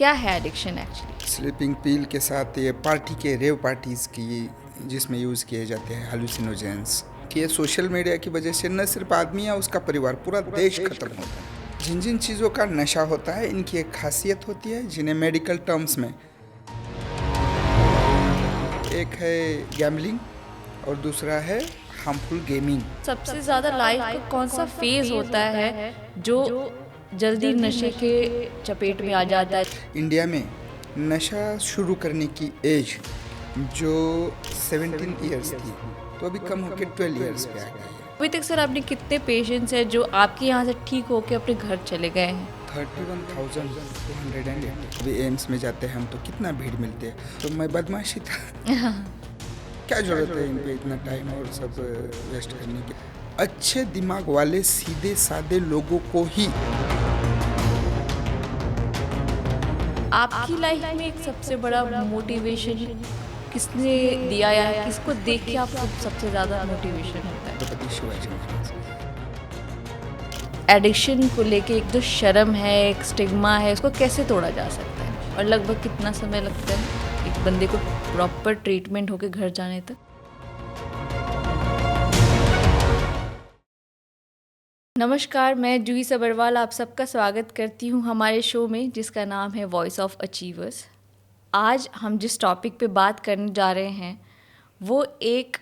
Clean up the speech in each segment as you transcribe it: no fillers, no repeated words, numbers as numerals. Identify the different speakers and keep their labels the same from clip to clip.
Speaker 1: क्या है addiction actually?
Speaker 2: Sleeping पिल के साथ ये पार्टी के रेव पार्टीज़ की जिसमें यूज़ किए जाते हैं हालूसिनोजेंस। ये सोशल मीडिया की वजह से न सिर्फ आदमी या उसका परिवार, पूरा देश खत्म होता है। जिन जिन चीज़ों का नशा होता है, इनकी एक खासियत होती है जिन्हें मेडिकल टर्म्स में एक है गैम्बलिंग और दूसरा है हार्मफुल गेमिंग।
Speaker 1: सबसे ज़्यादा लाइफ का कौन सा फेज होता है जो जल्दी नशे के चपेट में आ जाता है?
Speaker 2: इंडिया में नशा शुरू करने की एज जो 17 ईयर्स थी, तो अभी कम होकर 12 ईयर्स पे आ गई है।
Speaker 1: अभी तक सर आपने कितने पेशेंट्स हैं जो आपके यहाँ से ठीक होकर अपने घर चले गए हैं?
Speaker 2: 31,280। अभी एम्स में जाते हैं हम तो कितना भीड़ मिलती है, तो मैं बदमाशी था। क्या जरूरत है इन पे इतना टाइम और सब वेस्ट करने की। अच्छे दिमाग वाले सीधे साधे लोगों को ही।
Speaker 1: आपकी लाइफ में एक सबसे बड़ा मोटिवेशन किसने दिया या किसको देख के आपको सबसे ज़्यादा मोटिवेशन होता है?
Speaker 2: छत्रपति शिवाजी महाराज।
Speaker 1: एडिक्शन को लेके एक जो शर्म है, एक स्टिग्मा है, उसको कैसे तोड़ा जा सकता है और लगभग कितना समय लगता है एक बंदे को प्रॉपर ट्रीटमेंट होके घर जाने तक? नमस्कार, मैं जूही सबरवाल आप सबका स्वागत करती हूँ हमारे शो में जिसका नाम है वॉइस ऑफ अचीवर्स। आज हम जिस टॉपिक पे बात करने जा रहे हैं वो एक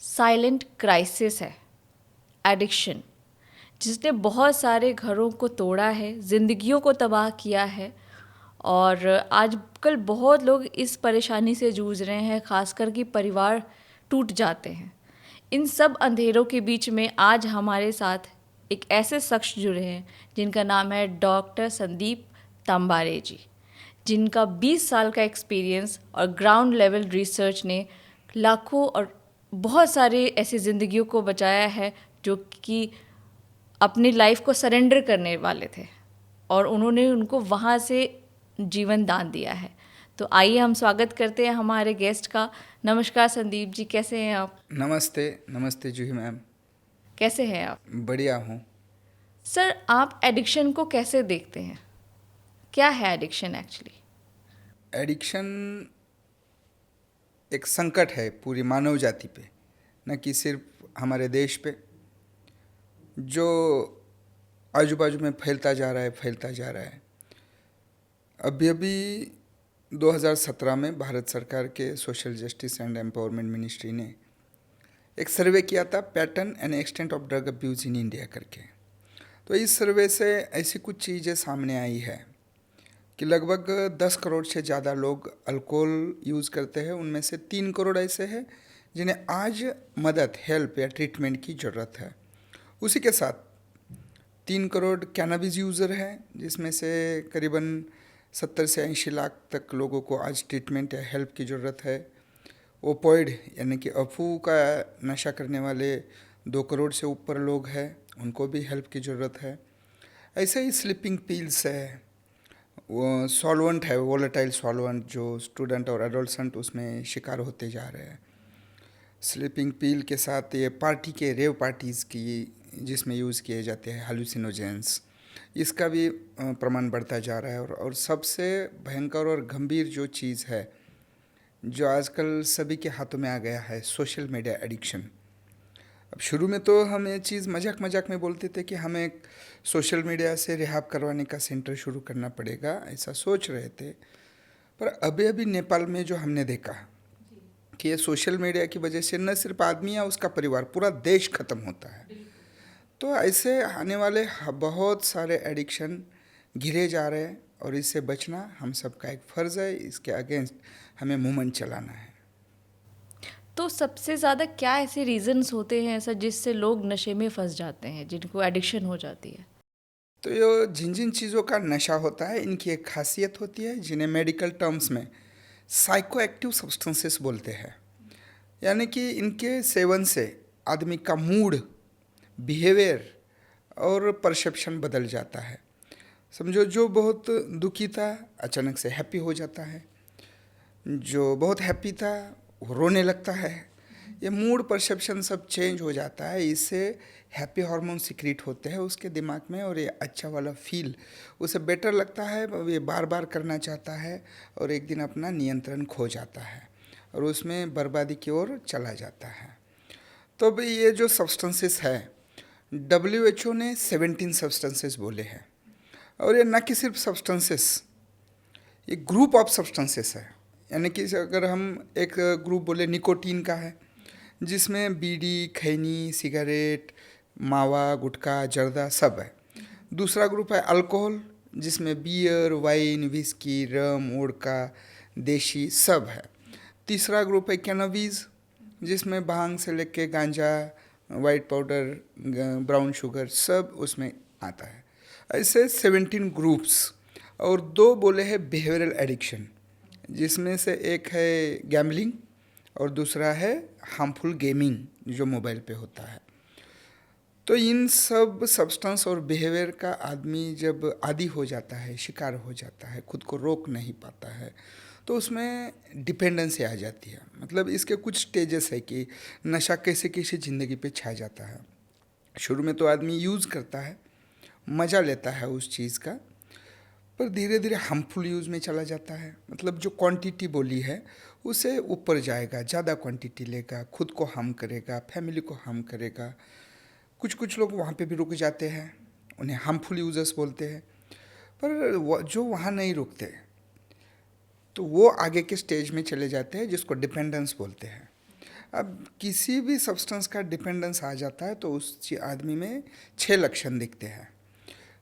Speaker 1: साइलेंट क्राइसिस है, एडिक्शन, जिसने बहुत सारे घरों को तोड़ा है, ज़िंदगियों को तबाह किया है और आजकल बहुत लोग इस परेशानी से जूझ रहे हैं, खासकर कि परिवार टूट जाते हैं। इन सब अंधेरों के बीच में आज हमारे साथ एक ऐसे शख्स जुड़े हैं जिनका नाम है डॉक्टर संदीप तंबारे जी, जिनका 20 साल का एक्सपीरियंस और ग्राउंड लेवल रिसर्च ने लाखों और बहुत सारे ऐसी ज़िंदगियों को बचाया है जो कि अपनी लाइफ को सरेंडर करने वाले थे और उन्होंने उनको वहाँ से जीवन दान दिया है। तो आइए हम स्वागत करते हैं हमारे गेस्ट का। नमस्कार संदीप जी, कैसे हैं आप?
Speaker 2: नमस्ते। नमस्ते जूही मैम।
Speaker 1: कैसे हैं आप?
Speaker 2: बढ़िया हूँ।
Speaker 1: सर, आप एडिक्शन को कैसे देखते हैं? क्या है एडिक्शन एक्चुअली?
Speaker 2: एडिक्शन एक संकट है पूरी मानव जाति पे, न कि सिर्फ हमारे देश पे, जो आजू बाजू में फैलता जा रहा है। अभी अभी 2017 में भारत सरकार के social justice and empowerment ministry ने एक सर्वे किया था, pattern and extent of drug abuse in India करके। तो इस सर्वे से ऐसी कुछ चीज़ें सामने आई है कि लगभग 10 करोड़ से ज़्यादा लोग अल्कोहल यूज़ करते हैं। उनमें से 3 करोड़ ऐसे हैं जिन्हें आज मदद, हेल्प या ट्रीटमेंट की ज़रूरत है। उसी के साथ 3 करोड़ कैनबिस यूज़र हैं, जिसमें से करीबन 70 से 80 लाख तक लोगों को आज ट्रीटमेंट या हेल्प की ज़रूरत है। ओपोइड यानी कि अफू का नशा करने वाले 2 करोड़ से ऊपर लोग हैं, उनको भी हेल्प की ज़रूरत है। ऐसे ही स्लीपिंग पिल्स है, वो सॉल्वेंट है, वोलेटाइल सॉल्वेंट, जो स्टूडेंट और एडोलसेंट उसमें शिकार होते जा रहे हैं। स्लीपिंग पिल के साथ ये पार्टी के रेव पार्टीज़ की जिसमें यूज़ किए जाते हैं हालूसिनोजेंस, इसका भी प्रमाण बढ़ता जा रहा है। और सबसे भयंकर और गंभीर जो चीज़ है जो आजकल सभी के हाथों में आ गया है, सोशल मीडिया एडिक्शन। अब शुरू में तो हम ये चीज़ मजाक मजाक में बोलते थे कि हमें सोशल मीडिया से रिहाब करवाने का सेंटर शुरू करना पड़ेगा, ऐसा सोच रहे थे। पर अभी अभी नेपाल में जो हमने देखा कि ये सोशल मीडिया की वजह से न सिर्फ आदमी या उसका परिवार, पूरा देश खत्म होता है। तो ऐसे आने वाले बहुत सारे एडिक्शन घिरे जा रहे हैं और इससे बचना हम सबका एक फ़र्ज़ है। इसके अगेंस्ट हमें मूवमेंट चलाना है।
Speaker 1: तो सबसे ज़्यादा क्या ऐसे रीज़न्स होते हैं ऐसा जिससे लोग नशे में फंस जाते हैं, जिनको एडिक्शन हो जाती है?
Speaker 2: तो ये जिन जिन चीज़ों का नशा होता है, इनकी एक खासियत होती है जिन्हें मेडिकल टर्म्स में साइको एक्टिव सब्सटेंसेस बोलते हैं। यानी कि इनके सेवन से आदमी का मूड, बिहेवियर और परसेप्शन बदल जाता है। समझो, जो बहुत दुखी था अचानक से हैप्पी हो जाता है, जो बहुत हैप्पी था वो रोने लगता है, ये मूड परसेप्शन सब चेंज हो जाता है। इससे हैप्पी हार्मोन सिक्रीट होते हैं उसके दिमाग में, और ये अच्छा वाला फील उसे बेटर लगता है, ये बार बार करना चाहता है, और एक दिन अपना नियंत्रण खो जाता है और उसमें बर्बादी की ओर चला जाता है। तो भाई ये जो सब्सटेंसेस है, WHO ने 17 सब्सटेंसेस बोले हैं, और ये न कि सिर्फ सब्सटेंसेस, ये ग्रुप ऑफ सब्सटेंसेस है। यानी कि अगर हम एक ग्रुप बोले निकोटीन का है, जिसमें बीड़ी, खैनी, सिगरेट, मावा, गुटखा, जर्दा सब है। दूसरा ग्रुप है अल्कोहल, जिसमें बियर, वाइन, विस्की, रम, वोडका, देशी सब है। तीसरा ग्रुप है कैनाबीज, जिसमें भांग से लेके गांजा, वाइट पाउडर, ब्राउन शुगर सब उसमें आता है। ऐसे 17 ग्रुप्स। और दो बोले हैं बिहेवियरल एडिक्शन, जिसमें से एक है गैम्बलिंग और दूसरा है हार्मफुल गेमिंग जो मोबाइल पे होता है। तो इन सब सब्सटेंस और बिहेवियर का आदमी जब आदी हो जाता है, शिकार हो जाता है, खुद को रोक नहीं पाता है, तो उसमें डिपेंडेंसी आ जाती है। मतलब इसके कुछ स्टेजेस है कि नशा कैसे कैसे ज़िंदगी पे छा जाता है। शुरू में तो आदमी यूज़ करता है, मज़ा लेता है उस चीज़ का, पर धीरे धीरे हार्मफुल यूज़ में चला जाता है। मतलब जो क्वांटिटी बोली है उसे ऊपर जाएगा, ज़्यादा क्वांटिटी लेगा, खुद को हार्म करेगा, फैमिली को हार्म करेगा। कुछ कुछ लोग वहाँ पे भी रुक जाते हैं, उन्हें हार्मफुल यूजर्स बोलते हैं। पर जो वहाँ नहीं रुकते तो वो आगे के स्टेज में चले जाते हैं, जिसको डिपेंडेंस बोलते हैं। अब किसी भी सब्सटेंस का डिपेंडेंस आ जाता है तो उस आदमी में 6 लक्षण दिखते हैं।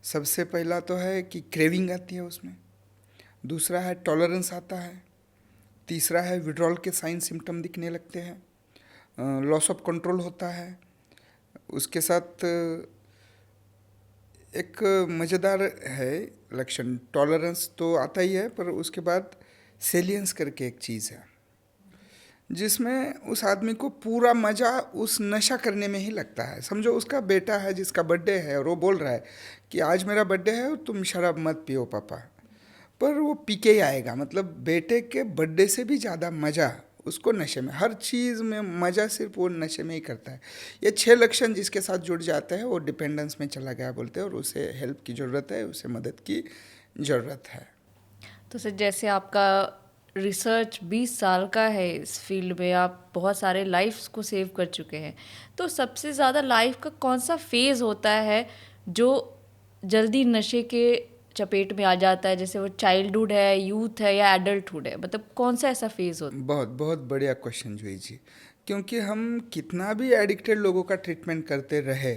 Speaker 2: सबसे पहला तो है कि क्रेविंग आती है उसमें, दूसरा है टॉलरेंस आता है, तीसरा है विड्रॉल के साइन सिम्टम दिखने लगते हैं, लॉस ऑफ कंट्रोल होता है। उसके साथ एक मज़ेदार है लक्षण, टॉलरेंस तो आता ही है, पर उसके बाद सेलियंस करके एक चीज़ है, जिसमें उस आदमी को पूरा मज़ा उस नशा करने में ही लगता है। समझो उसका बेटा है जिसका बर्थडे है, और वो बोल रहा है कि आज मेरा बर्थडे है और तुम शराब मत पियो पापा, पर वो पी के ही आएगा। मतलब बेटे के बर्थडे से भी ज़्यादा मज़ा उसको नशे में, हर चीज़ में मज़ा सिर्फ वो नशे में ही करता है। ये 6 लक्षण जिसके साथ जुड़ जाते हैं वो डिपेंडेंस में चला गया बोलते हैं, और उसे हेल्प की ज़रूरत है, उसे मदद की ज़रूरत है।
Speaker 1: तो सर, जैसे आपका रिसर्च 20 साल का है इस फील्ड में, आप बहुत सारे लाइफ्स को सेव कर चुके हैं, तो सबसे ज़्यादा लाइफ का कौन सा फेज़ होता है जो जल्दी नशे के चपेट में आ जाता है? जैसे वो चाइल्डहुड है, यूथ है, या एडल्टहुड है, मतलब कौन सा ऐसा फेज़ होता है?
Speaker 2: बहुत बहुत बढ़िया क्वेश्चन जुई जी। क्योंकि हम कितना भी एडिक्टेड लोगों का ट्रीटमेंट करते रहे,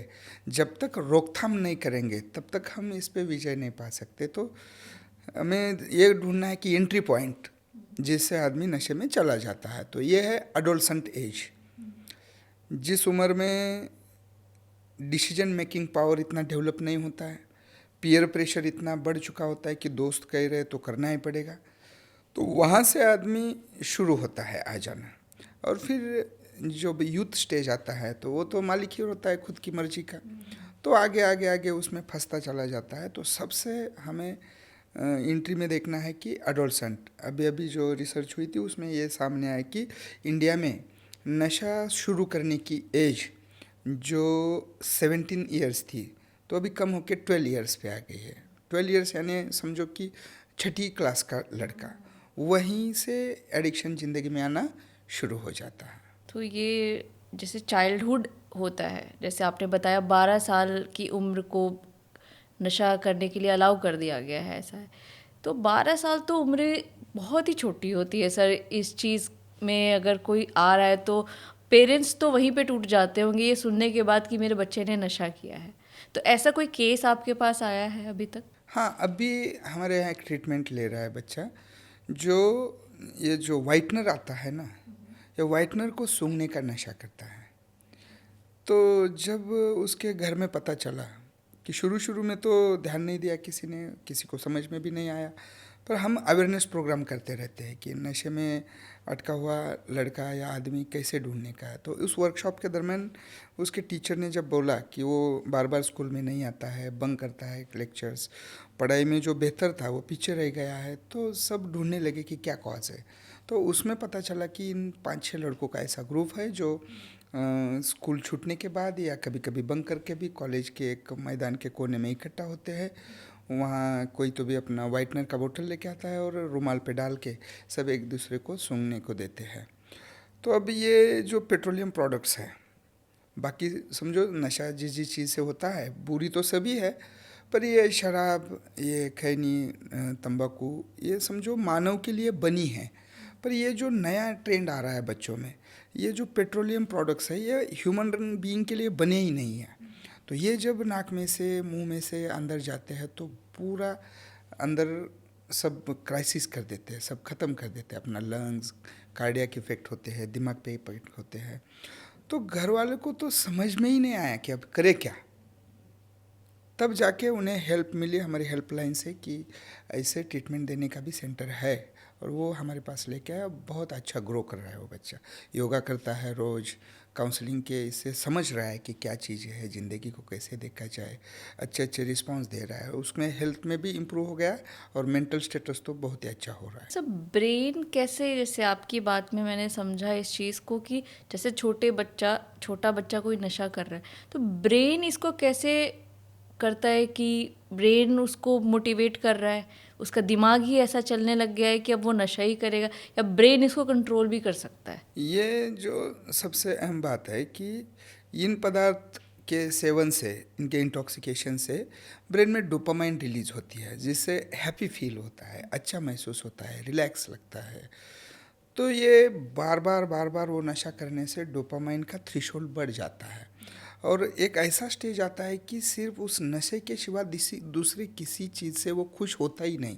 Speaker 2: जब तक रोकथाम नहीं करेंगे तब तक हम इस पे विजय नहीं पा सकते। तो हमें ये ढूंढना है कि एंट्री पॉइंट जिससे आदमी नशे में चला जाता है। तो ये है एडोलसेंट एज, जिस उम्र में डिसीजन मेकिंग पावर इतना डेवलप नहीं होता है, पीयर प्रेशर इतना बढ़ चुका होता है कि दोस्त कह रहे तो करना ही पड़ेगा। तो वहाँ से आदमी शुरू होता है आ जाना। और फिर जो यूथ स्टेज आता है तो वो तो मालिक ही होता है खुद की मर्जी का, तो आगे आगे आगे उसमें फंसता चला जाता है। तो सबसे हमें एंट्री में देखना है कि एडोलसेंट, अभी अभी जो रिसर्च हुई थी उसमें ये सामने आया कि इंडिया में नशा शुरू करने की एज जो 17 ईयर्स थी, तो अभी कम होकर 12 ईयर्स पे आ गई है। 12 ईयर्स यानी समझो कि 6ठी क्लास का लड़का, वहीं से एडिक्शन ज़िंदगी में आना शुरू हो जाता है।
Speaker 1: तो ये जैसे चाइल्डहुड होता है, जैसे आपने बताया 12 साल की उम्र को नशा करने के लिए अलाउ कर दिया गया है, ऐसा है। तो 12 साल तो उम्र बहुत ही छोटी होती है सर। इस चीज़ में अगर कोई आ रहा है तो पेरेंट्स तो वहीं पे टूट जाते होंगे ये सुनने के बाद कि मेरे बच्चे ने नशा किया है। तो ऐसा कोई केस आपके पास आया है अभी तक?
Speaker 2: हाँ, अभी हमारे यहाँ एक ट्रीटमेंट ले रहा है बच्चा, जो ये जो वाइटनर आता है ना, ये वाइटनर को सूंघने का नशा करता है। तो जब उसके घर में पता चला कि शुरू शुरू में तो ध्यान नहीं दिया किसी ने, किसी को समझ में भी नहीं आया, पर हम अवेयरनेस प्रोग्राम करते रहते हैं कि नशे में अटका हुआ लड़का या आदमी कैसे ढूंढने का है। तो उस वर्कशॉप के दरमियान उसके टीचर ने जब बोला कि वो बार बार स्कूल में नहीं आता है, बंक करता है लेक्चर्स, पढ़ाई में जो बेहतर था वो पीछे रह गया है, तो सब ढूंढने लगे कि क्या कॉज है। तो उसमें पता चला कि इन 5-6 लड़कों का ऐसा ग्रुप है जो स्कूल छूटने के बाद या कभी कभी बंक करके भी कॉलेज के एक मैदान के कोने में इकट्ठा होते हैं। वहाँ कोई तो भी अपना वाइटनर का बोतल लेके आता है और रुमाल पे डाल के सब एक दूसरे को सूंघने को देते हैं। तो अब ये जो पेट्रोलियम प्रोडक्ट्स हैं, बाकी समझो नशा जिस जिस चीज़ से होता है बुरी तो सभी है, पर ये शराब, ये खैनी, तंबाकू, ये समझो मानव के लिए बनी है। पर ये जो नया ट्रेंड आ रहा है बच्चों में, ये जो पेट्रोलियम प्रोडक्ट्स है ये ह्यूमन बीइंग के लिए बने ही नहीं है। तो ये जब नाक में से मुंह में से अंदर जाते हैं तो पूरा अंदर सब क्राइसिस कर देते हैं, सब ख़त्म कर देते हैं। अपना लंग्स, कार्डियक इफेक्ट होते हैं, दिमाग पे इफेक्ट होते हैं। तो घर वालों को तो समझ में ही नहीं आया कि अब करे क्या। तब जाके उन्हें हेल्प मिली हमारी हेल्पलाइन से कि ऐसे ट्रीटमेंट देने का भी सेंटर है, और वो हमारे पास लेके आया। बहुत अच्छा ग्रो कर रहा है वो बच्चा, योगा करता है रोज़, काउंसलिंग के इससे समझ रहा है कि क्या चीज़ है, ज़िंदगी को कैसे देखा जाए, अच्छे अच्छे रिस्पांस दे रहा है। उसमें हेल्थ में भी इम्प्रूव हो गया और मेंटल स्टेटस तो बहुत ही अच्छा हो रहा है।
Speaker 1: सब ब्रेन कैसे, जैसे आपकी बात में मैंने समझा इस चीज़ को कि जैसे छोटा बच्चा कोई नशा कर रहा है तो ब्रेन इसको कैसे करता है कि ब्रेन उसको मोटिवेट कर रहा है, उसका दिमाग ही ऐसा चलने लग गया है कि अब वो नशा ही करेगा, या ब्रेन इसको कंट्रोल भी कर सकता है?
Speaker 2: ये जो सबसे अहम बात है कि इन पदार्थ के सेवन से, इनके इंटॉक्सिकेशन से ब्रेन में डोपामाइन रिलीज होती है, जिससे हैप्पी फील होता है, अच्छा महसूस होता है, रिलैक्स लगता है। तो ये बार बार वो नशा करने से डोपामाइन का थ्रेशोल्ड बढ़ जाता है और एक ऐसा स्टेज आता है कि सिर्फ उस नशे के सिवा दूसरी किसी चीज़ से वो खुश होता ही नहीं।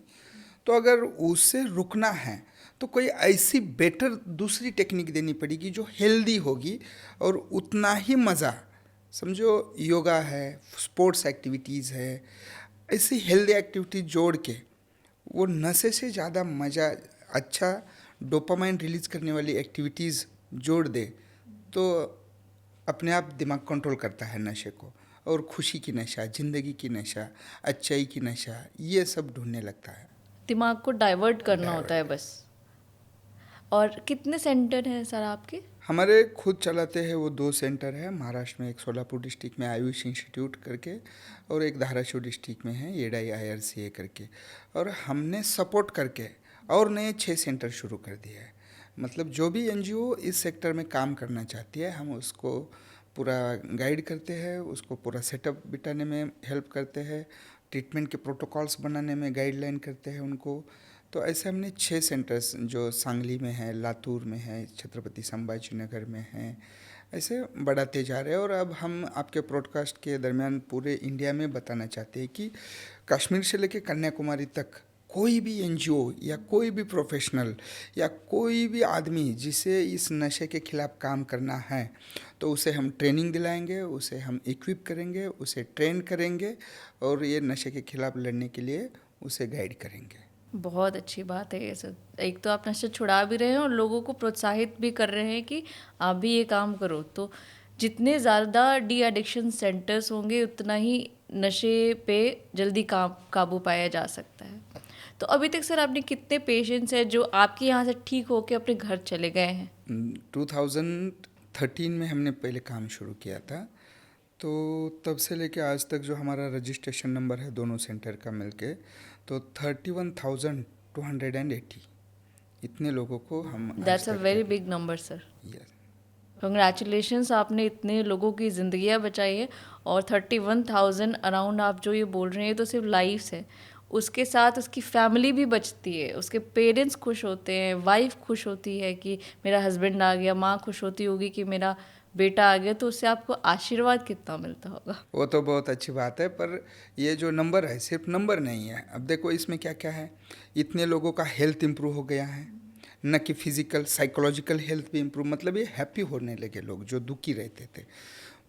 Speaker 2: तो अगर उससे रुकना है तो कोई ऐसी बेटर दूसरी टेक्निक देनी पड़ेगी जो हेल्दी होगी और उतना ही मज़ा, समझो योगा है, स्पोर्ट्स एक्टिविटीज़ है, ऐसी हेल्दी एक्टिविटीज जोड़ के वो नशे से ज़्यादा मज़ा, अच्छा डोपामाइन रिलीज करने वाली एक्टिविटीज़ जोड़ दे तो अपने आप दिमाग कंट्रोल करता है नशे को, और खुशी की नशा, ज़िंदगी की नशा, अच्छाई की नशा, ये सब ढूंढने लगता है।
Speaker 1: दिमाग को डाइवर्ट करना होता है बस। और कितने सेंटर हैं सर आपके?
Speaker 2: हमारे खुद चलाते हैं वो 2 सेंटर है महाराष्ट्र में, एक सोलापुर डिस्ट्रिक्ट में आयुष इंस्टीट्यूट करके और एक धाराशिव डिस्ट्रिक्ट में है येडाई IRCA करके। और हमने सपोर्ट करके और नए 6 सेंटर शुरू कर दिए हैं। मतलब जो भी NGO इस सेक्टर में काम करना चाहती है हम उसको पूरा गाइड करते हैं, उसको पूरा सेटअप बिठाने में हेल्प करते हैं, ट्रीटमेंट के प्रोटोकॉल्स बनाने में गाइडलाइन करते हैं उनको। तो ऐसे हमने 6 सेंटर्स जो सांगली में है, लातूर में है, छत्रपति संभाजी नगर में है, ऐसे बढ़ाते जा रहे हैं। और अब हम आपके ब्रॉडकास्ट के दरमियान पूरे इंडिया में बताना चाहते हैं कि कश्मीर से लेकर कन्याकुमारी तक कोई भी NGO या कोई भी प्रोफेशनल या कोई भी आदमी जिसे इस नशे के खिलाफ काम करना है तो उसे हम ट्रेनिंग दिलाएंगे, उसे हम इक्विप करेंगे, उसे ट्रेन करेंगे और ये नशे के खिलाफ लड़ने के लिए उसे गाइड करेंगे।
Speaker 1: बहुत अच्छी बात है ये सर। एक तो आप नशा छुड़ा भी रहे हैं और लोगों को प्रोत्साहित भी कर रहे हैं कि आप भी ये काम करो। तो जितने ज़्यादा डी एडिक्शन सेंटर्स होंगे उतना ही नशे पे जल्दी काबू पाया जा सकता है। तो अभी तक सर आपने कितने पेशेंट्स हैं जो आपके यहाँ से ठीक होकर अपने घर चले गए हैं?
Speaker 2: 2013 में हमने पहले काम शुरू किया था, तो तब से लेके आज तक जो हमारा रजिस्ट्रेशन नंबर है दोनों सेंटर का मिलके तो 31,280 इतने लोगों को हम
Speaker 1: that's a very big number sir.
Speaker 2: Yes,
Speaker 1: congratulations, आपने इतने लोगों की ज़िंदगियाँ बचाई है। और 31,000 अराउंड आप जो ये बोल रहे हैं तो सिर्फ लाइफ्स है, उसके साथ उसकी फैमिली भी बचती है, उसके पेरेंट्स खुश होते हैं, वाइफ खुश होती है कि मेरा हस्बैंड आ गया, माँ खुश होती होगी कि मेरा बेटा आ गया। तो उससे आपको आशीर्वाद कितना मिलता होगा।
Speaker 2: वो तो बहुत अच्छी बात है, पर ये जो नंबर है सिर्फ नंबर नहीं है। अब देखो इसमें क्या क्या है, इतने लोगों का हेल्थ इम्प्रूव हो गया है, न कि फिजिकल, साइकोलॉजिकल हेल्थ भी इम्प्रूव, मतलब ये हैप्पी होने लगे लोग जो दुखी रहते थे,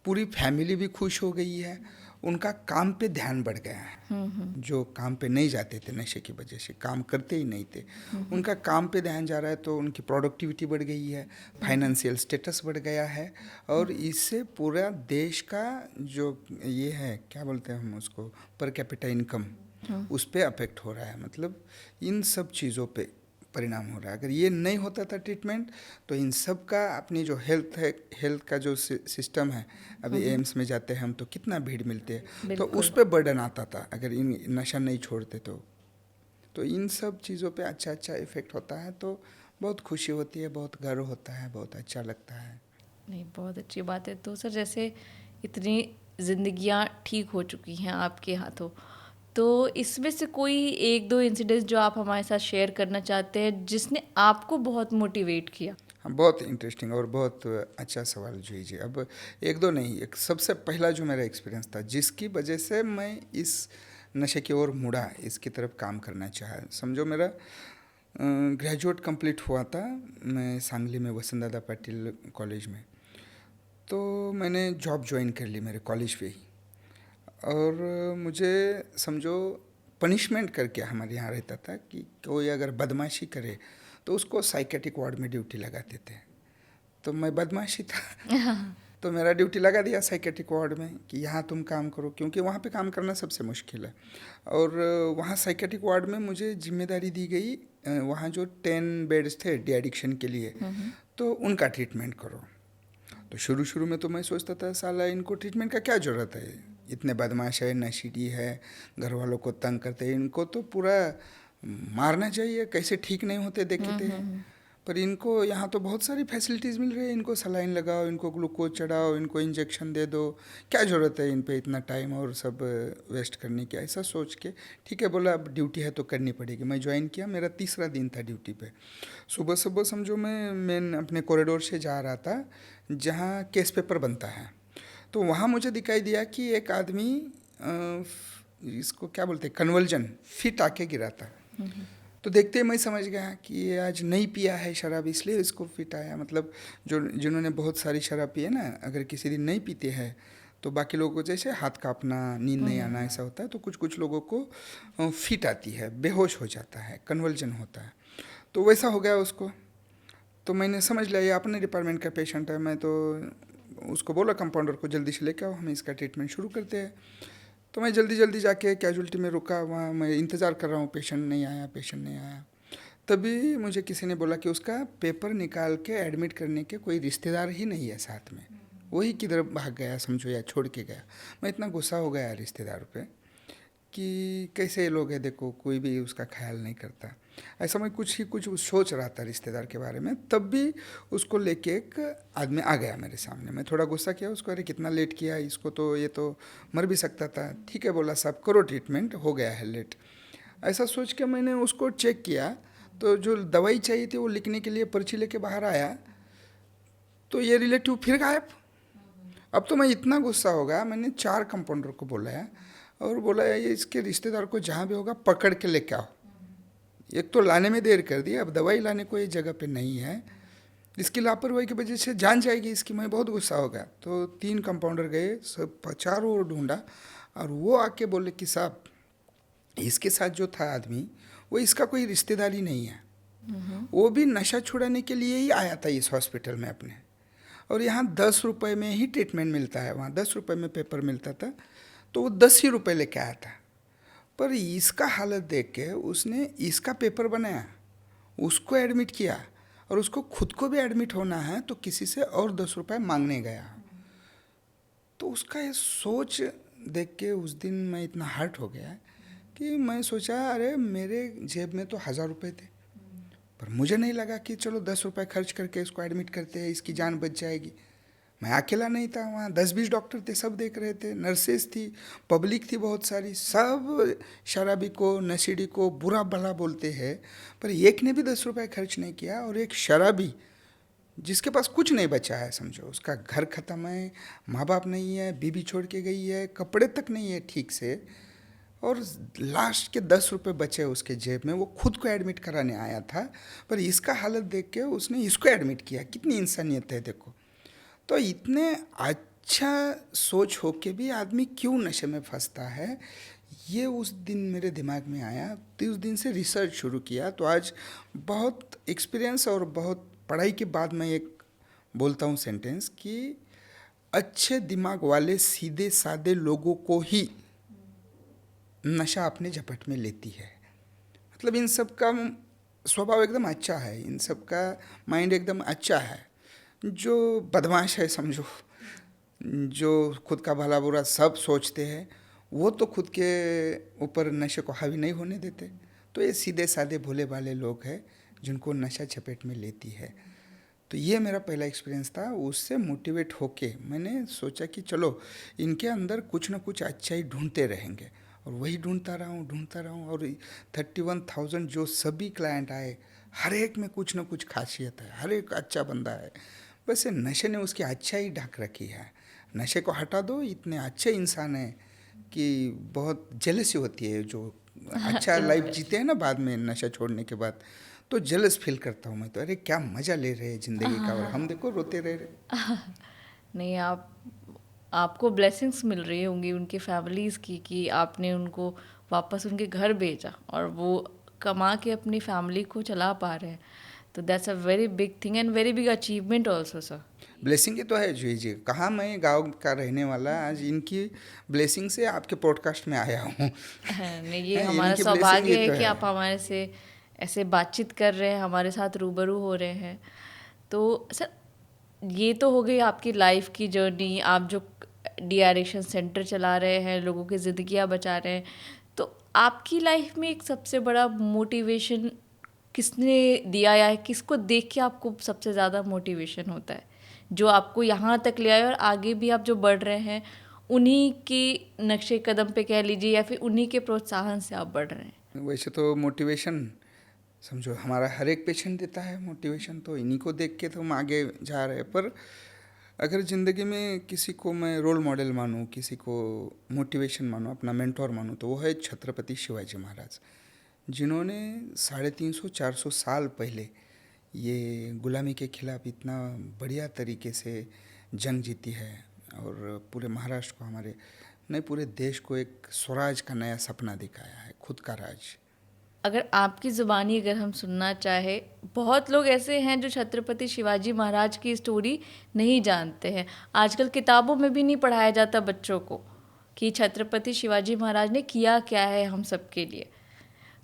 Speaker 2: पूरी फैमिली भी खुश हो गई है, उनका काम पे ध्यान बढ़ गया है। जो काम पे नहीं जाते थे नशे की वजह से, काम करते ही नहीं थे, उनका काम पे ध्यान जा रहा है, तो उनकी प्रोडक्टिविटी बढ़ गई है, फाइनेंशियल स्टेटस बढ़ गया है, और इससे पूरा देश का जो ये है क्या बोलते हैं हम उसको, पर कैपिटा इनकम, उस पर अफेक्ट हो रहा है। मतलब इन सब चीज़ों पे परिणाम हो रहा है। अगर ये नहीं होता था ट्रीटमेंट, तो इन सब का अपनी जो हेल्थ है, हेल्थ का जो सिस्टम है, अभी एम्स में जाते हैं हम तो कितना भीड़ मिलती है, तो
Speaker 1: बिल्कुल।
Speaker 2: उस पर बर्डन आता था अगर इन नशा नहीं छोड़ते तो इन सब चीज़ों पे अच्छा अच्छा इफ़ेक्ट होता है, तो बहुत खुशी होती है, बहुत गर्व होता है, बहुत अच्छा लगता है।
Speaker 1: नहीं, बहुत अच्छी बात है। तो सर, जैसे इतनी ज़िंदगियाँ ठीक हो चुकी हैं आपके हाथों, तो इसमें से कोई एक दो इंसिडेंट्स जो आप हमारे साथ शेयर करना चाहते हैं जिसने आपको बहुत मोटिवेट किया?
Speaker 2: हाँ, बहुत इंटरेस्टिंग और बहुत अच्छा सवाल जी जी। अब एक दो नहीं, एक सबसे पहला जो मेरा एक्सपीरियंस था जिसकी वजह से मैं इस नशे की ओर मुड़ा, इसकी तरफ काम करना चाहा। समझो मेरा ग्रेजुएट कंप्लीट हुआ था, मैं सांगली में वसंतदादा पाटिल कॉलेज में, तो मैंने जॉब ज्वाइन कर ली मेरे कॉलेज पे ही। और मुझे समझो पनिशमेंट करके हमारे यहाँ रहता था कि कोई अगर बदमाशी करे तो उसको साइकेट्रिक वार्ड में ड्यूटी लगाते थे। तो मैं बदमाशी था तो मेरा ड्यूटी लगा दिया साइकेट्रिक वार्ड में कि यहाँ तुम काम करो, क्योंकि वहाँ पे काम करना सबसे मुश्किल है। और वहाँ साइकेट्रिक वार्ड में मुझे जिम्मेदारी दी गई, वहाँ जो 10 बेड्स थे डी एडिक्शन के लिए, तो उनका ट्रीटमेंट करो। तो शुरू शुरू में तो मैं सोचता था साला इनको ट्रीटमेंट का क्या ज़रूरत है, इतने बदमाश है, नशीली है, घर वालों को तंग करते हैं, इनको तो पूरा मारना चाहिए, कैसे ठीक नहीं होते देखे थे। पर इनको यहाँ तो बहुत सारी फैसिलिटीज़ मिल रही है, इनको सलाइन लगाओ, इनको ग्लूकोज चढ़ाओ, इनको इंजेक्शन दे दो, क्या ज़रूरत है इन पे इतना टाइम और सब वेस्ट करने की। ऐसा सोच के ठीक है बोला अब ड्यूटी है तो करनी पड़ेगी। मैं ज्वाइन किया, मेरा तीसरा दिन था ड्यूटी पे। सुबह सुबह समझो मैं अपने कॉरिडोर से जा रहा था जहाँ केस पेपर बनता है, तो वहाँ मुझे दिखाई दिया कि एक आदमी इसको क्या बोलते हैं, कन्वल्जन फिट आके गिरा था। तो देखते ही मैं समझ गया कि ये आज नहीं पिया है शराब, इसलिए इसको फिट आया। मतलब जो जिन्होंने बहुत सारी शराब पी है ना, अगर किसी दिन नहीं पीते हैं तो बाकी लोगों को जैसे हाथ कांपना, नींद नहीं आना, ऐसा होता है। तो कुछ कुछ लोगों को फिट आती है, बेहोश हो जाता है, कन्वल्जन होता है। तो वैसा हो गया उसको। तो मैंने समझ लिया ये अपने डिपार्टमेंट का पेशेंट है। मैं तो उसको बोला कंपाउंडर को जल्दी से लेके आओ, हम इसका ट्रीटमेंट शुरू करते हैं। तो मैं जल्दी जल्दी जाके कैजुअल्टी में रुका, वहाँ मैं इंतज़ार कर रहा हूँ, पेशेंट नहीं आया, पेशेंट नहीं आया। तभी मुझे किसी ने बोला कि उसका पेपर निकाल के एडमिट करने के कोई रिश्तेदार ही नहीं है साथ में, वही किधर भाग गया समझो या छोड़ के गया। मैं इतना गुस्सा हो गया रिश्तेदार पे कि कैसे ये लोग हैं, देखो कोई भी उसका ख्याल नहीं करता। ऐसा मैं कुछ ही कुछ सोच रहा था रिश्तेदार के बारे में। तब भी उसको लेके एक आदमी आ गया मेरे सामने। मैं थोड़ा गुस्सा किया उसको, अरे कितना लेट किया इसको, तो ये तो मर भी सकता था। ठीक है बोला, साहब करो ट्रीटमेंट, हो गया है लेट। ऐसा सोच के मैंने उसको चेक किया, तो जो दवाई चाहिए थी वो लिखने के लिए पर्ची लेके बाहर आया, तो ये रिलेटिव फिर गायब। अब तो मैं इतना गुस्सा हो गया, मैंने 4 कंपाउंडर को बुलाया और बोला ये इसके रिश्तेदार को जहाँ भी होगा पकड़ के लेके आओ। एक तो लाने में देर कर दी, अब दवाई लाने को ये जगह पे नहीं है, इसकी लापरवाही की वजह से जान जाएगी इसकी। मैं बहुत गुस्सा हो गया। तो 3 कंपाउंडर गए, सब चारों ओर ढूंढा, और वो आके बोले कि साहब इसके साथ जो था आदमी वो इसका कोई रिश्तेदार ही नहीं है, वो भी नशा छुड़ाने के लिए ही आया था इस हॉस्पिटल में अपने, और यहाँ 10 रुपये में ही ट्रीटमेंट मिलता है, वहाँ 10 रुपये में पेपर मिलता था, तो वो 10 ही रुपये लेके आया था। पर इसका हालत देख के उसने इसका पेपर बनाया, उसको एडमिट किया, और उसको खुद को भी एडमिट होना है तो किसी से और 10 रुपये मांगने गया। तो उसका ये सोच देख के उस दिन मैं इतना हर्ट हो गया कि मैं सोचा अरे मेरे जेब में तो 1000 रुपये थे, पर मुझे नहीं लगा कि चलो 10 रुपये खर्च करके इसको एडमिट करते हैं, इसकी जान बच जाएगी। मैं अकेला नहीं था, वहाँ 10-20 डॉक्टर थे, सब देख रहे थे, नर्सेज थी, पब्लिक थी बहुत सारी, सब शराबी को नशेड़ी को बुरा भला बोलते हैं, पर एक ने भी 10 रुपये खर्च नहीं किया। और एक शराबी जिसके पास कुछ नहीं बचा है, समझो उसका घर ख़त्म है, माँ बाप नहीं है, बीबी छोड़ के गई है, कपड़े तक नहीं है ठीक से, और लास्ट के 10 रुपये बचे उसके जेब में, वो खुद को एडमिट कराने आया था, पर इसका हालत देख के उसने इसको एडमिट किया। कितनी इंसानियत है देखो। तो इतने अच्छा सोच हो के भी आदमी क्यों नशे में फंसता है, ये उस दिन मेरे दिमाग में आया। तो उस दिन से रिसर्च शुरू किया। तो आज बहुत एक्सपीरियंस और बहुत पढ़ाई के बाद मैं एक बोलता हूँ सेंटेंस कि अच्छे दिमाग वाले सीधे सादे लोगों को ही नशा अपने झपट में लेती है। मतलब इन सब का स्वभाव एकदम अच्छा है, इन सब का माइंड एकदम अच्छा है। जो बदमाश है समझो, जो खुद का भला बुरा सब सोचते हैं, वो तो खुद के ऊपर नशे को हावी नहीं होने देते। तो ये सीधे साधे भोले भाले लोग हैं जिनको नशा चपेट में लेती है। तो ये मेरा पहला एक्सपीरियंस था। उससे मोटिवेट होके मैंने सोचा कि चलो इनके अंदर कुछ ना कुछ अच्छा ही ढूंढते रहेंगे, और वही ढूंढता रहा हूँ। और 31,000 जो सभी क्लाइंट आए, हर एक में कुछ ना कुछ खासियत है, हर एक अच्छा बंदा है। बस ये नशे ने उसकी अच्छा ही ढक रखी है। नशे को हटा दो, इतने अच्छे इंसान हैं कि बहुत जेलसी होती है। जो अच्छा लाइफ जीते हैं ना बाद में नशा छोड़ने के बाद, तो जेलस फील करता हूँ मैं। तो अरे क्या मज़ा ले रहे हैं ज़िंदगी का, और हम देखो रोते रह रहे।
Speaker 1: नहीं, आपको ब्लेसिंग्स मिल रही होंगी उनकी फैमिलीज़ की कि आपने उनको वापस उनके घर भेजा और वो कमा के अपनी फैमिली को चला पा रहे हैं। तो that's a very big thing and very big achievement also sir.
Speaker 2: Blessing ही तो है जी। कहाँ मैं गांव का रहने वाला, आज इनकी ब्लेसिंग से आपके पॉडकास्ट में आया हूँ।
Speaker 1: नहीं, ये
Speaker 2: हैं,
Speaker 1: हमारा
Speaker 2: इनकी ब्लेसिंग ही
Speaker 1: सौभाग्य है
Speaker 2: तो
Speaker 1: कि
Speaker 2: है।
Speaker 1: आप हमारे से ऐसे बातचीत कर रहे हैं, हमारे साथ रूबरू हो रहे हैं। तो सर, ये तो हो गई आपकी लाइफ की जर्नी, आप जो डी एडिक्शन सेंटर चला रहे हैं, लोगों की ज़िंदगियाँ बचा रहे हैं। तो आपकी लाइफ में एक सबसे बड़ा मोटिवेशन किसने दिया, या किसको देख के आपको सबसे ज़्यादा मोटिवेशन होता है जो आपको यहाँ तक ले आए और आगे भी आप जो बढ़ रहे हैं उन्हीं की नक्शे कदम पे कह लीजिए, या फिर उन्हीं के प्रोत्साहन से आप बढ़ रहे हैं?
Speaker 2: वैसे तो मोटिवेशन समझो हमारा हर एक पेशेंट देता है मोटिवेशन, तो इन्हीं को देख के तो हम आगे जा रहे हैं। पर अगर ज़िंदगी में किसी को मैं रोल मॉडल मानूँ, किसी को मोटिवेशन मानूँ, अपना मेंटोर मानूँ, तो वो है छत्रपति शिवाजी महाराज, जिन्होंने 350-400 साल पहले ये गुलामी के खिलाफ इतना बढ़िया तरीके से जंग जीती है, और पूरे महाराष्ट्र को, हमारे नहीं पूरे देश को एक स्वराज का नया सपना दिखाया है, खुद का राज।
Speaker 1: अगर आपकी ज़ुबानी अगर हम सुनना चाहे, बहुत लोग ऐसे हैं जो छत्रपति शिवाजी महाराज की स्टोरी नहीं जानते हैं। आजकल किताबों में भी नहीं पढ़ाया जाता बच्चों को कि छत्रपति शिवाजी महाराज ने किया क्या है हम सबके लिए।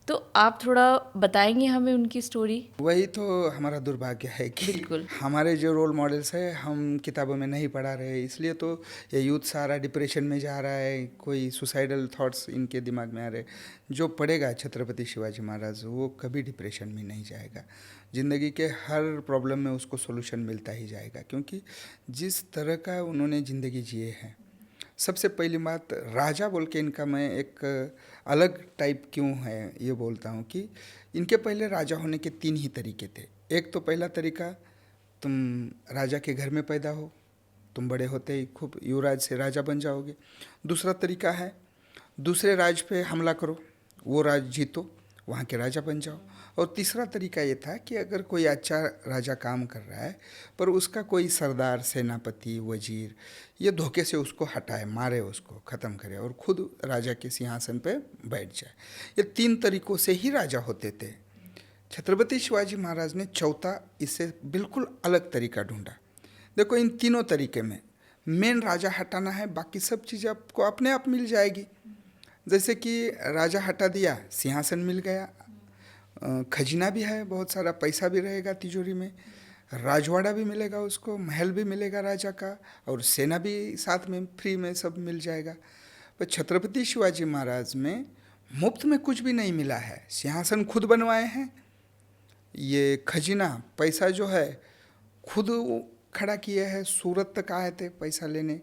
Speaker 1: तो आप थोड़ा बताएंगे हमें उनकी स्टोरी?
Speaker 2: वही तो हमारा दुर्भाग्य है कि
Speaker 1: बिल्कुल।
Speaker 2: हमारे जो रोल मॉडल्स है हम किताबों में नहीं पढ़ा रहे, इसलिए तो ये यूथ सारा डिप्रेशन में जा रहा है, कोई सुसाइडल थॉट्स इनके दिमाग में आ रहे। जो पढ़ेगा छत्रपति शिवाजी महाराज, वो कभी डिप्रेशन में नहीं जाएगा। ज़िंदगी के हर प्रॉब्लम में उसको सोल्यूशन मिलता ही जाएगा, क्योंकि जिस तरह का उन्होंने ज़िंदगी जिए हैं। सबसे पहली बात, राजा बोल के इनका मैं एक अलग टाइप क्यों है ये बोलता हूँ कि इनके पहले राजा होने के 3 ही तरीके थे। एक तो पहला तरीका, तुम राजा के घर में पैदा हो, तुम बड़े होते ही खूब युवराज से राजा बन जाओगे। दूसरा तरीका है, दूसरे राज पे हमला करो, वो राज जीतो, वहाँ के राजा बन जाओ। और तीसरा तरीका ये था कि अगर कोई अच्छा राजा काम कर रहा है, पर उसका कोई सरदार, सेनापति, वजीर ये धोखे से उसको हटाए, मारे, उसको ख़त्म करे, और खुद राजा के सिंहासन पे बैठ जाए। ये 3 तरीक़ों से ही राजा होते थे। छत्रपति शिवाजी महाराज ने चौथा, इससे बिल्कुल अलग तरीका ढूंढा। देखो, इन तीनों तरीके में मेन राजा हटाना है, बाकी सब चीज़ें आपको अपने आप मिल जाएगी। जैसे कि राजा हटा दिया, सिंहासन मिल गया, खजीना भी है, बहुत सारा पैसा भी रहेगा तिजोरी में, राजवाड़ा भी मिलेगा उसको, महल भी मिलेगा राजा का, और सेना भी साथ में फ्री में सब मिल जाएगा। पर छत्रपति शिवाजी महाराज में मुफ्त में कुछ भी नहीं मिला है। सिंहासन खुद बनवाए हैं, ये खजीना पैसा जो है खुद खड़ा किए हैं, सूरत तक आए थे पैसा लेने,